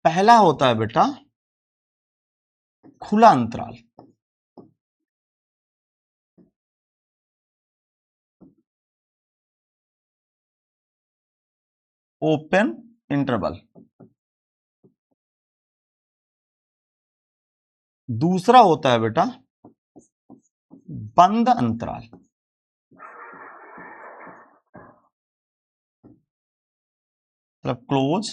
पहला होता है बेटा खुला अंतराल, ओपन इंटरवल। दूसरा होता है बेटा बंद अंतराल, मतलब क्लोज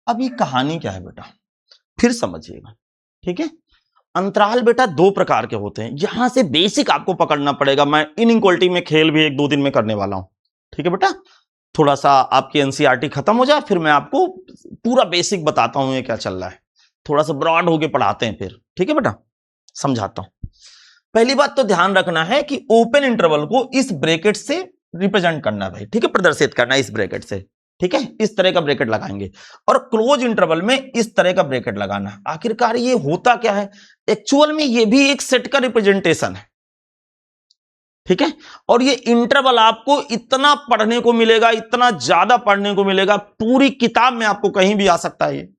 अब ये कहानी क्या है बेटा, फिर समझिएगा, ठीक है। अंतराल बेटा 2 प्रकार के होते हैं, यहां से बेसिक आपको पकड़ना पड़ेगा। मैं इनइक्वालिटी में खेल भी 1-2 दिन में करने वाला हूं, ठीक है बेटा। थोड़ा सा आपकी एनसीईआरटी खत्म हो जाए फिर मैं आपको पूरा बेसिक बताता हूं ये क्या चल रहा है, थोड़ा सा ब्रॉड होके पढ़ाते हैं फिर, ठीक है बेटा। समझाता हूं। पहली बात तो ध्यान रखना है कि ओपन इंटरवल को इस ब्रैकेट से रिप्रेजेंट करना है भाई, ठीक है, प्रदर्शित करना है इस ब्रैकेट से, ठीक है, इस तरह का ब्रैकेट लगाएंगे। और क्लोज इंटरवल में इस तरह का ब्रैकेट लगाना है। आखिरकार ये होता क्या है, एक्चुअल में ये भी एक सेट का रिप्रेजेंटेशन है, ठीक है। और ये इंटरवल आपको इतना पढ़ने को मिलेगा, इतना ज्यादा पढ़ने को मिलेगा, पूरी किताब में आपको कहीं भी आ सकता है ये,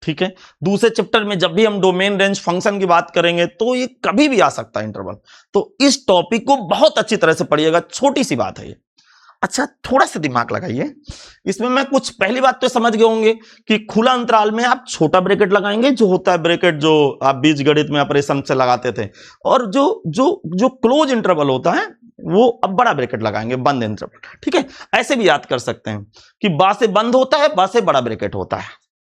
ठीक है। दूसरे चैप्टर में जब भी हम डोमेन रेंज फंक्शन की बात करेंगे तो ये कभी भी आ सकता है इंटरवल। तो इस टॉपिक को बहुत अच्छी तरह से पढ़िएगा, छोटी सी बात है ये। अच्छा थोड़ा सा दिमाग लगाइए, इसमें मैं कुछ पहली बात तो समझ गए होंगे कि खुला अंतराल में आप छोटा ब्रैकेट लगाएंगे, जो होता है ब्रैकेट जो आप बीजगणित में ऑपरेशन से लगाते थे, और जो जो जो क्लोज इंटरवल होता है वो अब बड़ा ब्रैकेट लगाएंगे, बंद इंटरवल। ठीक है, ऐसे भी याद कर सकते हैं कि बा से बंद होता है, बा से बड़ा ब्रैकेट होता है।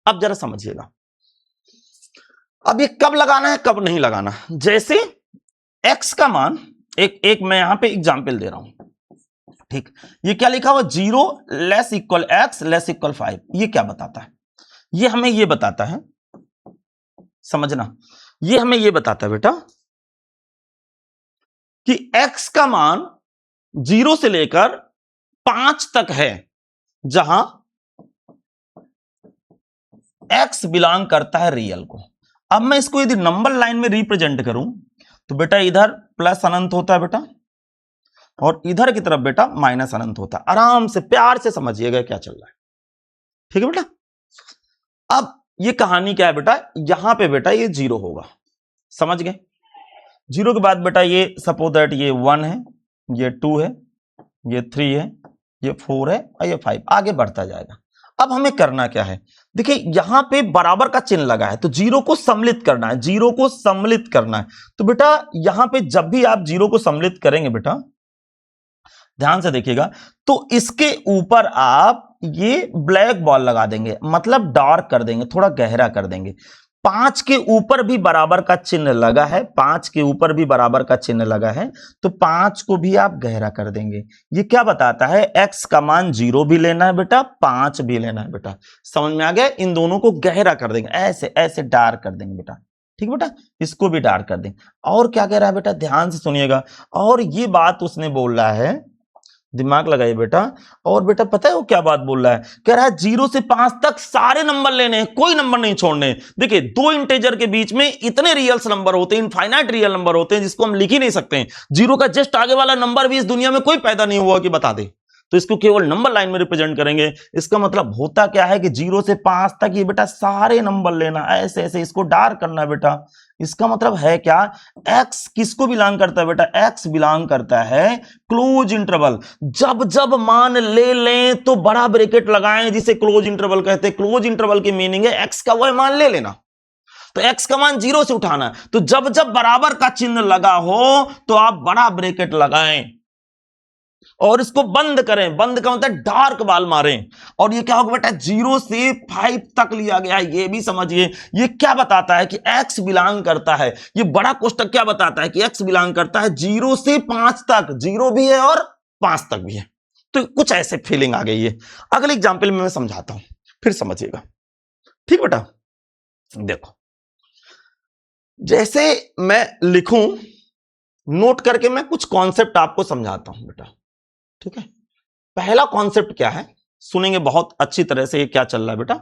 अब जरा समझिएगा, अब ये कब लगाना है कब नहीं लगाना। जैसे x का मान, एक मैं यहां पे एग्जांपल दे रहा हूं, ठीक, ये क्या लिखा हुआ, 0 less equal x less equal 5, ये क्या बताता है, ये हमें ये बताता है, समझना, ये हमें ये बताता है बेटा कि x का मान 0 से लेकर 5 तक है, जहां x बिलोंग करता है रियल को। अब मैं इसको यदि नंबर लाइन में रिप्रेजेंट करूं तो बेटा इधर प्लस अनंत होता है बेटा, और इधर की तरफ बेटा माइनस अनंत होता है। आराम से प्यार से समझिएगा क्या चल रहा है, ठीक है बेटा। अब ये कहानी क्या है बेटा, यहां पे बेटा ये 0 होगा, समझ गए। 0 के बाद बेटा ये सपोज दैट ये 1 है, ये 2 है, ये 3 है, ये 4 है और ये 5, आगे बढ़ता जाएगा। अब हमें करना क्या है, देखिए यहां पे बराबर का चिन्ह लगा है तो 0 को सम्मिलित करना है, 0 को सम्मिलित करना है। तो बेटा यहां पे जब भी आप 0 को सम्मिलित करेंगे बेटा, ध्यान से देखिएगा, तो इसके ऊपर आप ये ब्लैक बॉल लगा देंगे, मतलब डार्क कर देंगे, थोड़ा गहरा कर देंगे। 5 के ऊपर भी बराबर का चिन्ह लगा है, 5 के ऊपर भी बराबर का चिन्ह लगा है, तो 5 को भी आप गहरा कर देंगे। ये क्या बताता है, x का मान 0 भी लेना है बेटा, 5 भी लेना है बेटा। समझ में आ गया, इन दोनों को गहरा कर देंगे, ऐसे ऐसे डार्क कर देंगे बेटा, ठीक बेटा, इसको भी डार्क कर देंगे। और क्या कह रहा है बेटा, ध्यान से सुनिएगा, और ये बात उसने बोल रहा है, दिमाग लगाइए बेटा, और बेटा पता है वो क्या बात बोल रहा है, कह रहा है 0 से 5 तक सारे नंबर लेने हैं, कोई नंबर नहीं छोड़ने। देखिए दो इंटीजर के बीच में इतने रियल्स नंबर होते हैं, इनफाइनाइट रियल नंबर होते हैं, जिसको हम लिख ही नहीं सकते। 0 का जस्ट आगे वाला नंबर भी इस दुनिया में कोई पैदा नहीं हुआ कि बता दे, तो इसको केवल नंबर लाइन में रिप्रेजेंट करेंगे। इसका मतलब होता क्या है कि 0 से 5 तक ये बेटा सारे नंबर लेना, ऐसे ऐसे इसको डार्क करना है बेटा। इसका मतलब है क्या, x किसको बिलोंग करता है बेटा, x बिलोंग करता है क्लोज इंटरवल। जब जब मान ले लें तो बड़ा ब्रैकेट लगाएं, जिसे क्लोज इंटरवल कहते हैं। क्लोज इंटरवल की मीनिंग है x का वह मान ले लेना, तो x का मान 0 से उठाना। तो जब जब बराबर का चिन्ह लगा हो तो आप बड़ा ब्रैकेट लगाएं और इसको बंद करें, बंद का मतलब डार्क बाल मारें। और ये क्या होगा बेटा, 0 से 5 तक लिया गया है, ये भी समझिए। ये क्या बताता है कि x बिलोंग करता है, ये बड़ा कोष्टक क्या बताता है कि x बिलोंग करता है 0 से 5 तक, 0 भी है और 5 तक भी है। तो कुछ ऐसे फीलिंग आ गई है। अगले एग्जाम्पल में मैं समझाता हूं, फिर समझिएगा, ठीक बेटा। देखो जैसे मैं लिखूं, नोट करके मैं कुछ कॉन्सेप्ट आपको समझाता हूं बेटा, ठीक है। पहला कॉन्सेप्ट क्या है, सुनेंगे बहुत अच्छी तरह से ये क्या चल रहा है बेटा।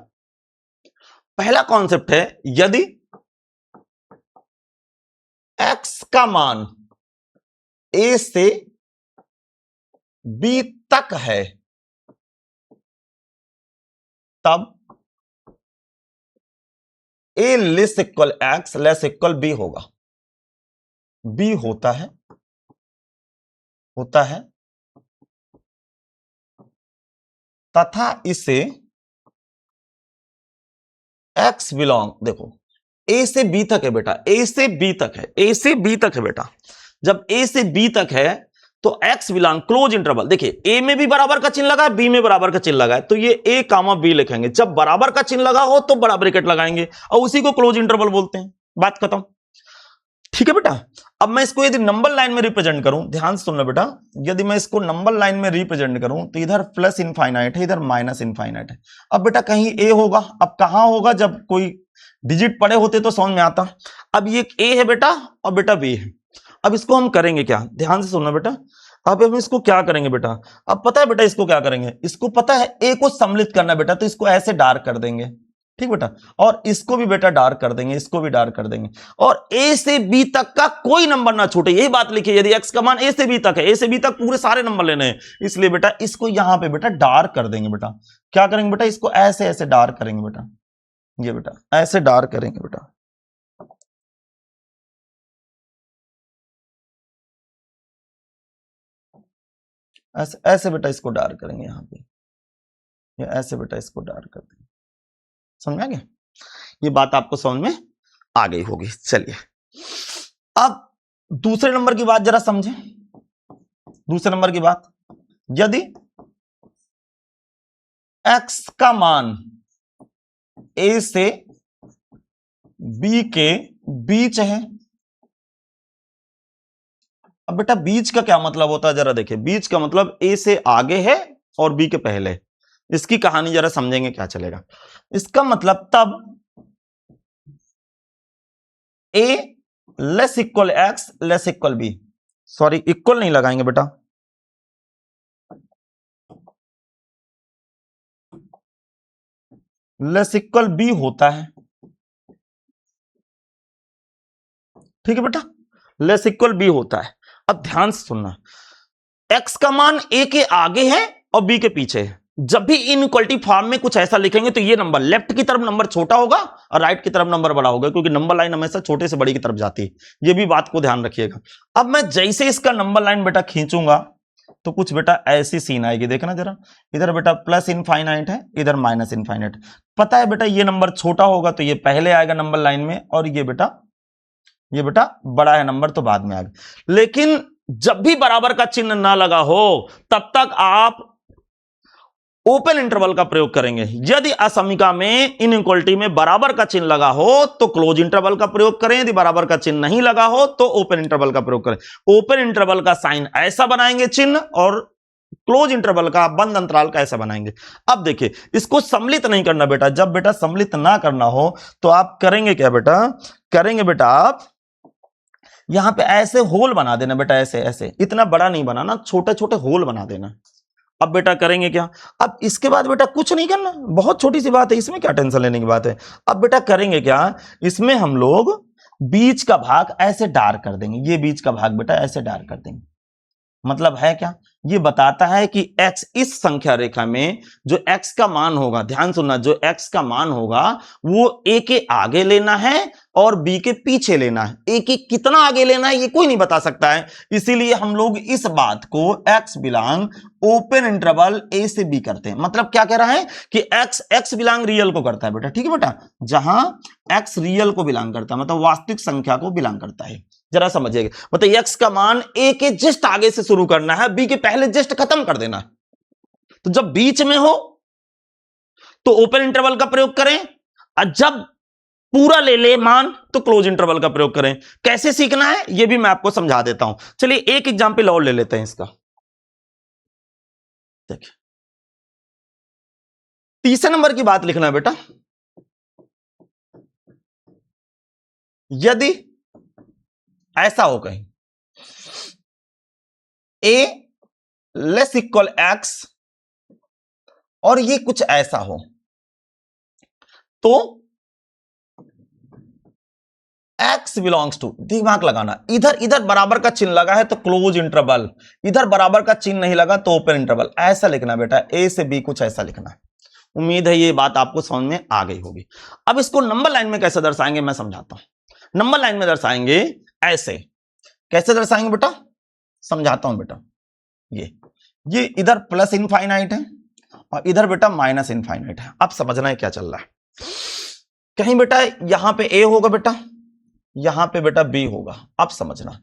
पहला कॉन्सेप्ट है, यदि x का मान a से b तक है, तब a less equal x less equal b होगा। b होता है तथा इसे x बिलोंग, देखो a से b तक है बेटा, a से b तक है, a से b तक है बेटा। जब a से b तक है तो x बिलोंग क्लोज इंटरवल। देखिए a में भी बराबर का चिन्ह लगा है, b में बराबर का चिन्ह लगा है, तो ये a कामा b लिखेंगे। जब बराबर का चिन्ह लगा हो तो बड़ा ब्रैकेट लगाएंगे और उसी को क्लोज इंटरवल बोलते हैं। बात खत्म, ठीक है बेटा। अब मैं इसको यदि नंबर लाइन में रिप्रेजेंट करूं, ध्यान से सुनना बेटा, यदि मैं इसको नंबर लाइन में रिप्रेजेंट करूं तो इधर प्लस इनफाइनाइट है, इधर माइनस इनफाइनाइट है। अब बेटा कहीं a होगा, अब कहां होगा, जब कोई डिजिट पड़े होते तो समझ में आता। अब ये a है बेटा और बेटा b है। अब इसको हम करेंगे क्या, ध्यान से सुनना बेटा। अब हम इसको क्या करेंगे बेटा, अब पता है बेटा इसको क्या करेंगे, इसको पता है a को सम्मिलित करना बेटा, तो इसको ऐसे डार्क कर देंगे, ठीक बेटा। और इसको भी बेटा डार्क कर देंगे, इसको भी डार्क कर देंगे। और a से b तक का कोई नंबर ना छूटे, यही बात लिखिए। यदि x का मान a से b तक है, a से b तक पूरे सारे नंबर लेने हैं, इसलिए बेटा इसको यहां पे बेटा डार्क कर देंगे बेटा। क्या करेंगे बेटा, इसको ऐसे ऐसे डार्क करेंगे बेटा, ये बेटा ऐसे डार्क करेंगे बेटा। ऐसे ऐसे बेटा इसको डार्क करेंगे यहां पे, या ऐसे बेटा इसको डार्क कर देंगे। समझ आ गया? ये बात आपको समझ में आ गई होगी। चलिए अब दूसरे नंबर की बात जरा समझें। दूसरे नंबर की बात, यदि x का मान a से b के बीच है। अब बेटा बीच का क्या मतलब होता है जरा देखिए, बीच का मतलब a से आगे है और b के पहले। इसकी कहानी जरा समझेंगे क्या चलेगा। इसका मतलब तब a less equal x less equal b, sorry equal नहीं लगाएंगे बेटा, लेस इक्वल b होता है। ठीक है बेटा, लेस इक्वल b होता है। अब ध्यान से सुनना, x का मान a के आगे है और b के पीछे है। जब भी इनइक्वालिटी फॉर्म में कुछ ऐसा लिखेंगे तो ये नंबर लेफ्ट की तरफ नंबर छोटा होगा और राइट की तरफ नंबर बड़ा होगा, क्योंकि नंबर लाइन हमेशा छोटे से बड़ी की तरफ जाती है। ये भी बात को ध्यान रखिएगा। अब मैं जैसे इसका नंबर लाइन बेटा खींचूंगा तो कुछ बेटा ऐसी सीन आएगी, देखना जरा। इधर बेटा प्लस इनफाइनाइट है, इधर माइनस इनफाइनाइट। पता है बेटा ये नंबर छोटा होगा तो ये पहले आएगा नंबर लाइन में, और ये बेटा बड़ा है नंबर तो बाद में आएगा। लेकिन जब भी बराबर का चिन्ह ना लगा हो तब तक आप ओपन इंटरवल का प्रयोग करेंगे। यदि असमीका में इनइक्वालिटी में बराबर का चिन्ह लगा हो तो क्लोज इंटरवल का प्रयोग करें, यदि बराबर का चिन्ह नहीं लगा हो तो ओपन इंटरवल का प्रयोग करें। ओपन इंटरवल का साइन ऐसा बनाएंगे चिन्ह, और क्लोज इंटरवल का बंद अंतराल का ऐसा बनाएंगे। अब देखिए इसको सम्मिलित नहीं करना बेटा। जब बेटा सम्मिलित ना करना हो तो आप करेंगे क्या बेटा, करेंगे बेटा आप यहां पे ऐसे होल बना देना बेटा, ऐसे ऐसे, इतना बड़ा नहीं बनाना, छोटे छोटे होल बना देना। अब बेटा करेंगे क्या, अब इसके बाद बेटा कुछ नहीं करना, बहुत छोटी सी बात है, इसमें क्या टेंशन लेने की बात है। अब बेटा करेंगे क्या, इसमें हम लोग बीच का भाग ऐसे डार्क कर देंगे। ये बीच का भाग बेटा ऐसे डार्क कर देंगे। मतलब है क्या, ये बताता है कि x इस संख्या रेखा में जो x का मान होगा, ध्यान सुनना, जो x का मान होगा वो a के आगे लेना है और b के पीछे लेना है। a के कितना आगे लेना है ये कोई नहीं बता सकता है, इसीलिए हम लोग इस बात को x belong open interval a से b करते हैं। मतलब क्या कह रहा है कि x बिलोंग रियल को करता है बेटा। ठीक है बेटा, जहां x रियल को बिलोंग करता है मतलब वास्तविक संख्या को बिलोंग करता है। जरा समझिएगा, मतलब x का मान a के जस्ट आगे से शुरू करना है, b के पहले जस्ट खत्म कर देना है। तो जब बीच में हो तो ओपन इंटरवल का प्रयोग करें, और जब पूरा ले ले मान तो क्लोज इंटरवल का प्रयोग करें। कैसे सीखना है यह भी मैं आपको समझा देता हूं। चलिए एक एग्जांपल और ले लेते हैं इसका। देखिए तीसरे नंबर की बात लिखना है बेटा, यदि ऐसा हो कहीं a लेस इक्वल x और ये कुछ ऐसा हो तो x बिलोंग्स टू, दिमाग लगाना, इधर इधर बराबर का चिन्ह लगा है तो क्लोज इंटरवल, इधर बराबर का चिन्ह नहीं लगा तो ओपन इंटरवल। ऐसा लिखना बेटा, a से b कुछ ऐसा लिखना है। उम्मीद है ये बात आपको समझ में आ गई होगी। अब इसको नंबर लाइन में कैसे दर्शाएंगे मैं समझाता हूं। नंबर लाइन में दर्शाएंगे ऐसे, कैसे दर्शाएंगे बेटा, समझाता हूं बेटा। ये इधर प्लस इनफाइनाइट है और इधर बेटा माइनस इनफाइनाइट है। अब समझना है क्या चल रहा है। कहीं बेटा यहां पे a होगा बेटा, यहां पे बेटा b होगा। अब समझना,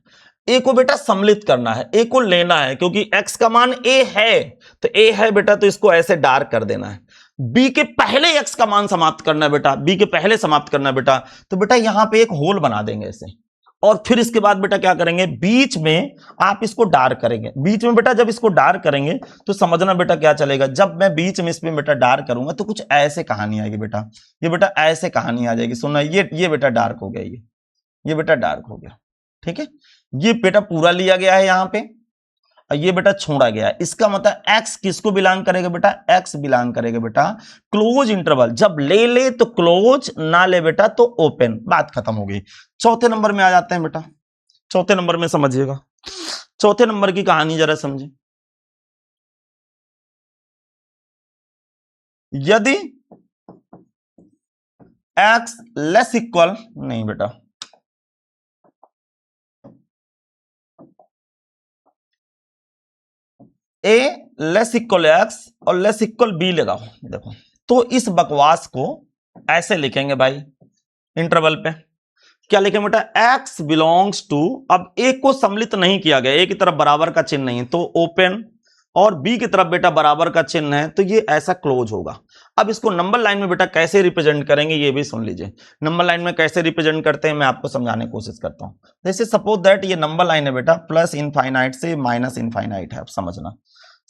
a को बेटा सम्मिलित करना है, a को लेना है, क्योंकि x का मान a है तो a है बेटा, तो इसको ऐसे डार्क कर देना है। b के पहले x का मान समाप्त करना है बेटा, b के पहले समाप्त करना है बेटा, तो बेटा यहां पे एक होल बना देंगे ऐसे। और फिर इसके बाद बेटा क्या करेंगे, बीच में आप इसको डार्क करेंगे। बीच में बेटा जब इसको डार्क करेंगे तो समझना बेटा क्या चलेगा, जब मैं बीच में इसमें बेटा डार्क करूंगा तो कुछ ऐसे कहानी आएगी बेटा। ये बेटा ऐसे कहानी आ जाएगी, सुनना, ये बेटा डार्क हो गया, ये बेटा डार्क हो गया। ठीक है, ये बेटा पूरा लिया गया है यहां पे और ये बेटा छोड़ा गया है। इसका मतलब x किसको बिलोंग करेगा बेटा, x बिलोंग करेगा बेटा क्लोज इंटरवल। जब ले ले तो क्लोज, ना ले बेटा तो ओपन। बात खत्म हो गई। चौथे नंबर में आ जाते हैं बेटा। चौथे नंबर में समझिएगा, चौथे नंबर की कहानी जरा समझे। यदि x लेस इक्वल, नहीं बेटा ए लेस इक्वल एक्स और लेस इक्वल बी लगाओ। देखो तो इस बकवास को ऐसे लिखेंगे भाई, इंटरवल पे क्या लिखें बेटा, x बिलोंग्स टू, अब a को सम्मिलित नहीं किया गया, a की तरफ बराबर का चिन्ह नहीं तो ओपन, और b की तरफ बेटा बराबर का चिन्ह है तो ये ऐसा क्लोज होगा। अब इसको नंबर लाइन में बेटा कैसे रिप्रेजेंट करेंगे ये भी सुन लीजिए। नंबर लाइन में कैसे रिप्रेजेंट करते हैं मैं आपको समझाने की कोशिश करता हूं। जैसे सपोज दैट ये नंबर लाइन है बेटा, प्लस इनफाइनाइट से माइनस इनफाइनाइट है। अब समझना,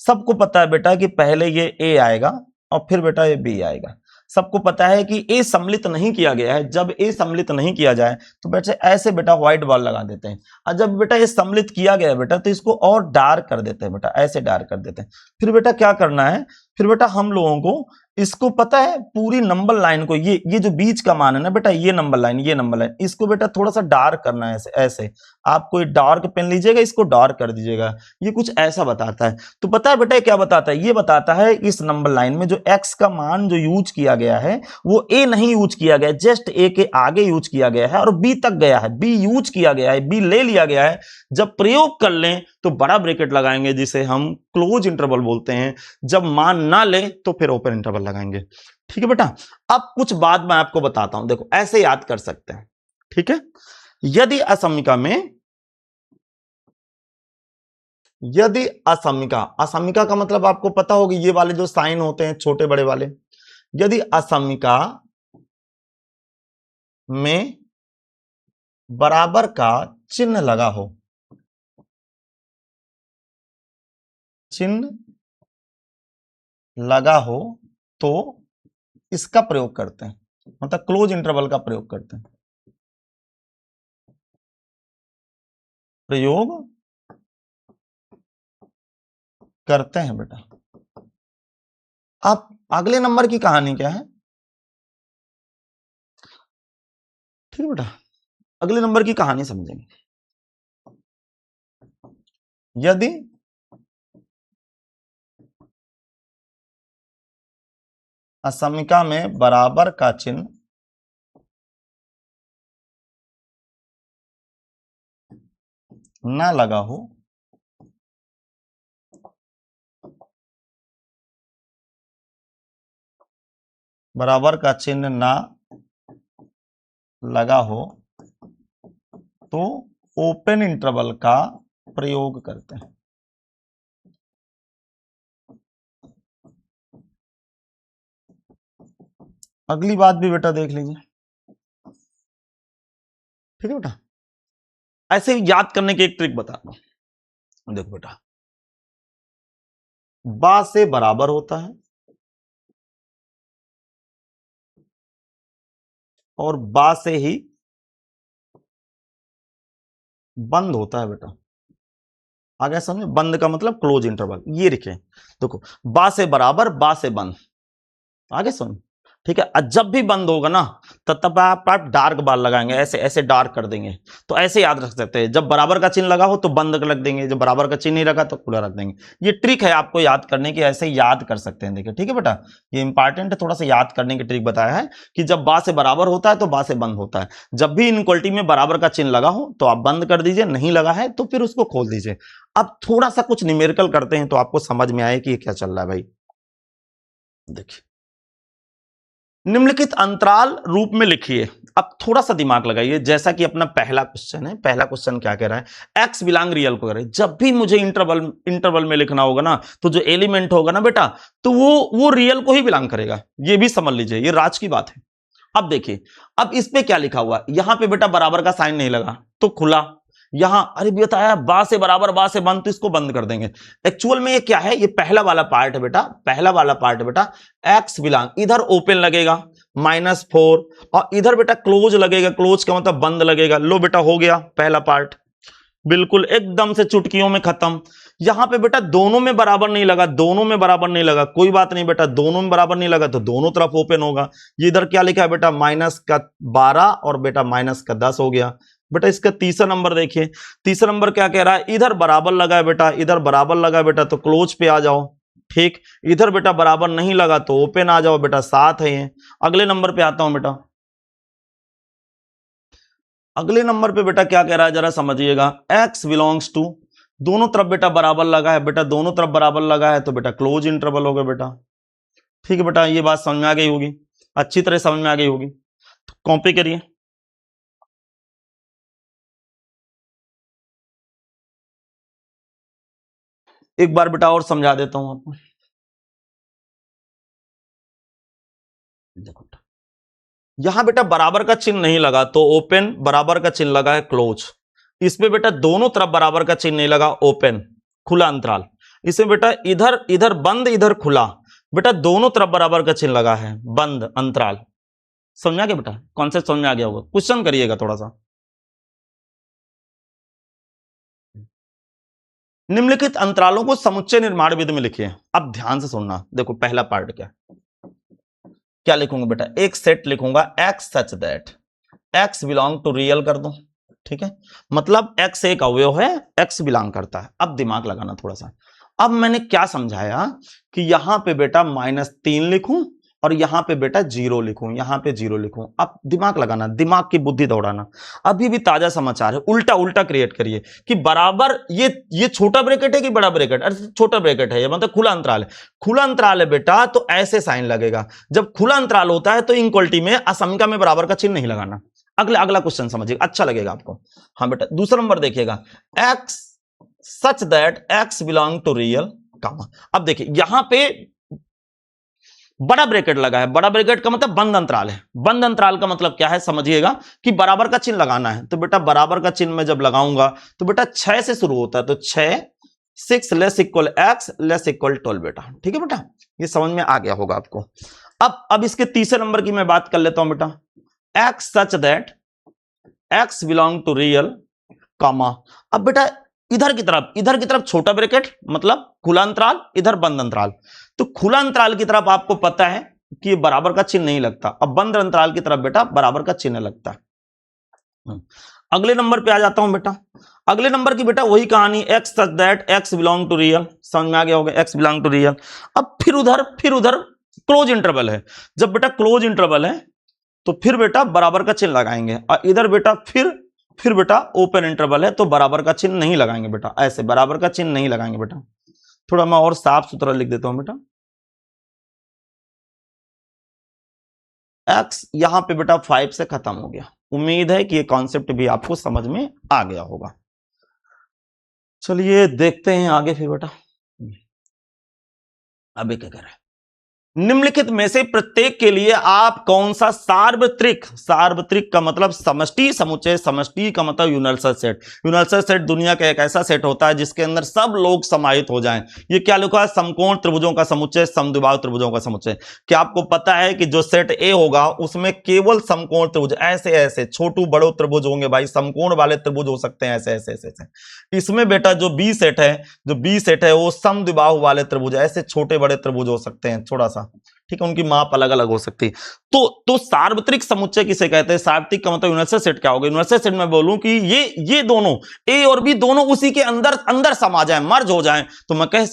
सबको पता है बेटा कि पहले ये a आएगा और फिर बेटा ये b आएगा। सबको पता है कि ए सम्मिलित नहीं किया गया है, जब ए सम्मिलित नहीं किया जाए तो बेटा ऐसे बेटा व्हाइट बॉल लगा देते हैं, और जब बेटा ये सम्मिलित किया गया है बेटा तो इसको और डार्क कर देते हैं बेटा, ऐसे डार्क कर देते हैं। फिर बेटा क्या करना है, फिर बेटा हम लोगों को इसको पता है पूरी नंबर लाइन को, ये जो बीच का मान है ना बेटा, ये नंबर लाइन, ये नंबर लाइन, इसको बेटा थोड़ा सा डार्क करना है। ऐसे ऐसे आप कोई डार्क पेन लीजिएगा, इसको डार्क कर दीजिएगा। ये कुछ ऐसा बताता है। तो पता है बेटा क्या बताता है, ये बताता है इस नंबर लाइन में जो एक्स का मान जो यूज किया गया है वो ए नहीं यूज किया गया, जस्ट ए के आगे यूज किया गया है और बी तक गया है, बी यूज किया गया है, बी ले लिया गया है। जब प्रयोग कर लें तो बड़ा ब्रैकेट लगाएंगे जिसे हम क्लोज इंटरवल बोलते हैं, जब मान ना ले तो फिर ओपन इंटरवल लगाएंगे। ठीक है बेटा, अब कुछ बात मैं आपको बताता हूं, देखो ऐसे याद कर सकते हैं। ठीक है, यदि असमिका, असमिका का मतलब आपको पता होगी, ये वाले जो साइन होते हैं छोटे बड़े वाले, यदि असमिका में बराबर का चिन्ह लगा हो, चिन्ह लगा हो तो इसका प्रयोग करते हैं, मतलब क्लोज इंटरवल का प्रयोग करते हैं, प्रयोग करते हैं बेटा। अब अगले नंबर की कहानी क्या है, ठीक है बेटा, अगले नंबर की कहानी समझेंगे। यदि असमिका में बराबर का चिन्ह ना लगा हो, बराबर का चिन्ह ना लगा हो तो ओपन इंटरवल का प्रयोग करते हैं। अगली बात भी बेटा देख लीजिए। ठीक है बेटा, ऐसे याद करने की एक ट्रिक बताता हूं। देखो बेटा, बा से बराबर होता है और बा से ही बंद होता है बेटा। आगे समझे, बंद का मतलब क्लोज इंटरवल, ये लिखे। देखो बा से बराबर, बा से बंद, आगे सुन। ठीक है, जब भी बंद होगा ना तब आप डार्क बार लगाएंगे, ऐसे ऐसे डार्क कर देंगे। तो ऐसे याद रख सकते हैं, जब बराबर का चिन्ह लगा हो तो बंद रख देंगे, जब बराबर का चिन्ह नहीं लगा तो खुला रख देंगे। ये ट्रिक है आपको याद करने की, ऐसे याद कर सकते हैं। देखिए ठीक है बेटा, ये इंपॉर्टेंट है, थोड़ा सा याद करने की ट्रिक बताया है कि जब बा से बराबर होता है तो बा से बंद होता है। जब भी इनक्वलिटी में बराबर का चिन्ह लगा हो तो आप बंद कर दीजिए, नहीं लगा है तो फिर उसको खोल दीजिए। अब थोड़ा सा कुछ न्यूमेरिकल करते हैं तो आपको समझ में आए कि ये क्या चल रहा है भाई। देखिए, निम्नलिखित अंतराल रूप में लिखिए। अब थोड़ा सा दिमाग लगाइए, जैसा कि अपना पहला क्वेश्चन है। पहला क्वेश्चन क्या कह रहा है, एक्स बिलोंग रियल को कह रहे हैं। जब भी मुझे इंटरवल में लिखना होगा ना तो जो एलिमेंट होगा ना बेटा तो वो रियल को ही बिलोंग करेगा, ये भी समझ लीजिए, ये राज की बात है। अब देखिए, अब इस पे क्या लिखा हुआ, यहां पे बेटा बराबर का साइन नहीं लगा तो खुला, यहां अरे बताया बा से बराबर बा से बंद तो इसको बंद कर देंगे। एक्चुअल में ये क्या है, ये पहला वाला पार्ट है बेटा, पहला वाला पार्ट है बेटा, एक्स बिलोंग, इधर ओपन लगेगा -4 और इधर बेटा क्लोज लगेगा, क्लोज का मतलब बंद लगेगा। लो बेटा हो गया पहला पार्ट, बिल्कुल एकदम से चुटकियों में खत्म। यहां पे बेटा दोनों में बराबर नहीं लगा, दोनों में बराबर नहीं लगा, कोई बात नहीं बेटा, दोनों में बराबर नहीं लगा तो दोनों तरफ ओपन होगा। ये इधर क्या लिखा है बेटा, -12 और बेटा -10 हो गया। बेटा इसका तीसरा नंबर देखिए, तीसरा नंबर क्या कह रहा है, इधर बराबर लगा है बेटा, इधर बराबर लगा है बेटा तो क्लोज पे आ जाओ। ठीक, इधर बेटा बराबर नहीं लगा तो ओपन आ जाओ बेटा, 7 है ये। अगले नंबर पे आता हूं बेटा, अगले नंबर पे बेटा क्या कह रहा है जरा समझिएगा, x बिलोंग्स टू, दोनों तरफ बेटा बराबर लगा है, बेटा दोनों तरफ बराबर लगा है तो बेटा क्लोज इंटरवल हो गया बेटा। ठीक है बेटा, ये बात समझ में आ गई होगी, अच्छी तरह समझ में आ गई होगी। तो कॉपी करिए। एक बार बेटा और समझा देता हूं आपको। देखो यहां बेटा बराबर का चिन्ह नहीं लगा तो ओपन, बराबर का चिन्ह लगा है क्लोज। इसमें बेटा दोनों तरफ बराबर का चिन्ह नहीं लगा, ओपन खुला अंतराल। इसमें बेटा इधर इधर बंद इधर खुला, बेटा दोनों तरफ बराबर का चिन्ह लगा है, बंद अंतराल। समझ में आ गया बेटा, कॉन्सेप्ट समझ में आ गया होगा। क्वेश्चन करिएगा थोड़ा सा। निम्नलिखित अंतरालों को समुच्चय निर्माण विधि में लिखिए। अब ध्यान से सुनना, देखो पहला पार्ट क्या क्या लिखूंगा बेटा, एक सेट लिखूंगा x such that x belong to real कर दूं। ठीक है, मतलब x एक अवयव है, x बिलोंग करता है। अब दिमाग लगाना थोड़ा सा। अब मैंने क्या समझाया कि यहां पे बेटा -3 लिखूं और यहां पे बेटा 0 लिखूं, यहां पे 0 लिखूं। अब दिमाग लगाना, दिमाग की बुद्धि दौड़ाना। अभी भी ताजा समाचार है, उल्टा उल्टा क्रिएट करिए कि बराबर ये छोटा ब्रैकेट है कि बड़ा ब्रैकेट, अरे छोटा ब्रैकेट है, ये मतलब खुला अंतराल है। खुला अंतराल है बेटा तो ऐसे साइन लगेगा। जब खुला अंतराल होता है तो इनक्वलिटी में, असमिका में बराबर का चिन्ह नहीं लगाना। अगला क्वेश्चन समझिएगा, अच्छा लगेगा आपको। हाँ बेटा दूसरा नंबर देखिएगा, x such that x belong to real comma. अब देखिए यहां पे बड़ा ब्रैकेट लगा है, बड़ा ब्रैकेट का मतलब बंद अंतराल है। बंद अंतराल का मतलब क्या है समझिएगा कि बराबर का चिन्ह लगाना है। तो बेटा बराबर का चिन्ह में जब लगाऊंगा तो बेटा 6 से शुरू होता है, तो 6 6 less equal x less equal 12 बेटा। ठीक है बेटा, ये समझ में आ गया होगा आपको। अब इसके तीसरे नंबर की मैं बात कर लेता हूं बेटा, x such that x belong to real comma. अब बेटा इधर की तरफ छोटा ब्रैकेट मतलब खुला अंतराल, इधर बंद अंतराल। तो खुला अंतराल की तरफ आपको पता है कि ये बराबर का चिन्ह नहीं लगता, अब बंद अंतराल की तरफ बेटा बराबर का चिन्ह लगता है। अगले नंबर पे आ जाता हूं बेटा। अगले नंबर की बेटा वही कहानी, x such that x belong to real. समझ में आ गया होगा, x बिलोंग टू रियल। अब फिर उधर क्लोज इंटरवल है। जब बेटा क्लोज इंटरवल है तो फिर बेटा बराबर का चिन्ह लगाएंगे, और इधर बेटा फिर बेटा ओपन इंटरवल है तो बराबर का चिन्ह नहीं लगाएंगे बेटा, ऐसे बराबर का चिन्ह नहीं लगाएंगे बेटा। थोड़ा मैं और साफ सुथरा लिख देता हूं बेटा, x यहां पे बेटा 5 से खत्म हो गया। उम्मीद है कि ये कॉन्सेप्ट भी आपको समझ में आ गया होगा। चलिए देखते हैं आगे फिर बेटा। अभी क्या कर रहा है, निम्नलिखित में से प्रत्येक के लिए आप कौन सा सार्वत्रिक का मतलब समष्टि समुच्चय, समष्टि का मतलब यूनिवर्सल सेट। यूनिवर्सल सेट दुनिया का एक ऐसा सेट होता है जिसके अंदर सब लोग समाहित हो जाएं। ये क्या लिखा है, समकोण त्रिभुजों का समुच्चय, समद्विबाहु त्रिभुजों का समुच्चय। क्या आपको पता है कि जो सेट ए होगा उसमें केवल समकोण त्रिभुज, ऐसे ऐसे छोटू बड़ो त्रिभुज होंगे भाई, समकोण वाले त्रिभुज हो सकते हैं ऐसे ऐसे ऐसे ऐसे। इसमें बेटा जो बी सेट है वो समद्विबाहु वाले त्रिभुज, ऐसे छोटे बड़े त्रिभुज हो सकते हैं थोड़ा सा। ठीक है, उनकी माप अलग अलग हो सकती है। तो सार्वत्रिक समुच्चय किसे कहते हैं, सार्वत्रिक का मतलब यूनिवर्सल सेट क्या होगा। यूनिवर्सल सेट में बोलूं कि ये दोनों ए और बी दोनों उसी के अंदर समा जाए, मर्ज हो जाए, तो मैं कह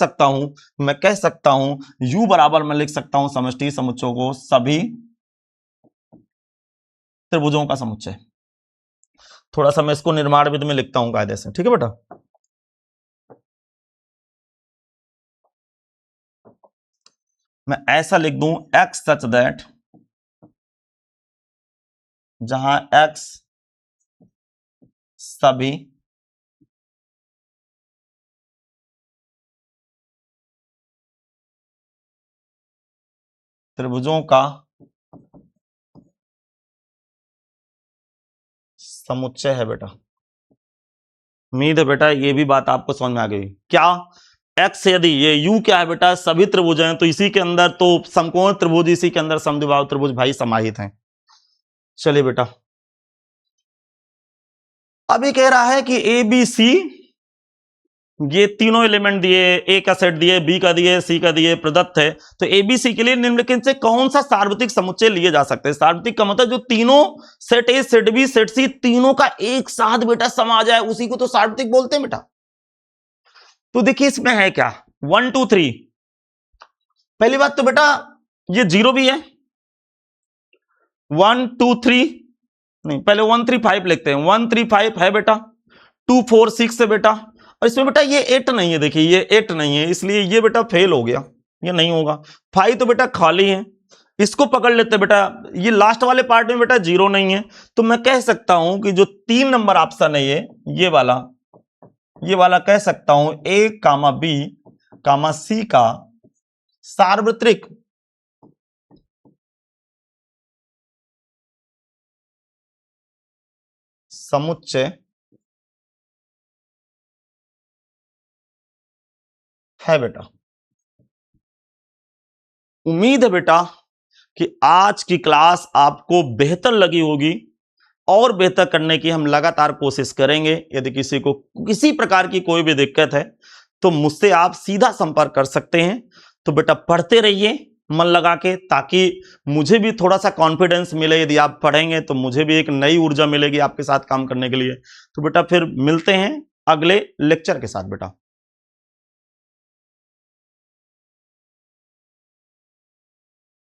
सकता हूं यू बराबर मैं लिख सकता हूं समष्टि समुच्चयों को सभी त्रिभुजों का समुच्चय। थोड़ा सा मैं इसको निर्माण विधि में लिखता हूं कायदे से। ठीक है बेटा, मैं ऐसा लिख दूं, x सच दैट जहां x सभी त्रिभुजों का समुच्चय है बेटा। उम्मीद है बेटा ये भी बात आपको समझ में आ गई। क्या x यदि ये u क्या है बेटा, सभी त्रिभुज हैं, तो इसी के अंदर तो समकोण त्रिभुज, इसी के अंदर समद्विबाहु त्रिभुज भाई समाहित हैं। चलिए बेटा, अभी कह रहा है कि ए बी सी ये तीनों एलिमेंट दिए, ए का सेट दिए, बी का दिए, सी का दिए, प्रदत्त है। तो एबीसी के लिए निम्नलिखित से कौन सा सार्वत्रिक समुच्चय लिए जा सकते हैं। सार्वत्रिक का मतलब जो तीनों set A set B set C तीनों का एक साथ बेटा समा जाए, उसी को तो सार्वत्रिक बोलते हैं बेटा। तो देखिए इसमें है क्या, 1 2 3। पहली बात तो बेटा ये 0 भी है, 1 2 3 नहीं, पहले 1 3 5 लिखते हैं। 1 3 5 है बेटा, 2 4 6 है बेटा, और इसमें बेटा ये 8 नहीं है, देखिए ये 8 नहीं है, इसलिए ये बेटा फेल हो गया, ये नहीं होगा। 5 तो बेटा खाली है, इसको पकड़ लेते बेटा। ये लास्ट वाले पार्ट में बेटा 0 नहीं है, तो मैं कह सकता हूं कि जो 3 नंबर ऑप्शन है ये वाला कह सकता हूं A, B, C का सार्वत्रिक समुच्चय है बेटा। उम्मीद है बेटा कि आज की क्लास आपको बेहतर लगी होगी, और बेहतर करने की हम लगातार कोशिश करेंगे। यदि किसी को किसी प्रकार की कोई भी दिक्कत है तो मुझसे आप सीधा संपर्क कर सकते हैं। तो बेटा पढ़ते रहिए मन लगा के, ताकि मुझे भी थोड़ा सा कॉन्फिडेंस मिले। यदि आप पढ़ेंगे तो मुझे भी एक नई ऊर्जा मिलेगी आपके साथ काम करने के लिए। तो बेटा फिर मिलते हैं अगले लेक्चर के साथ बेटा।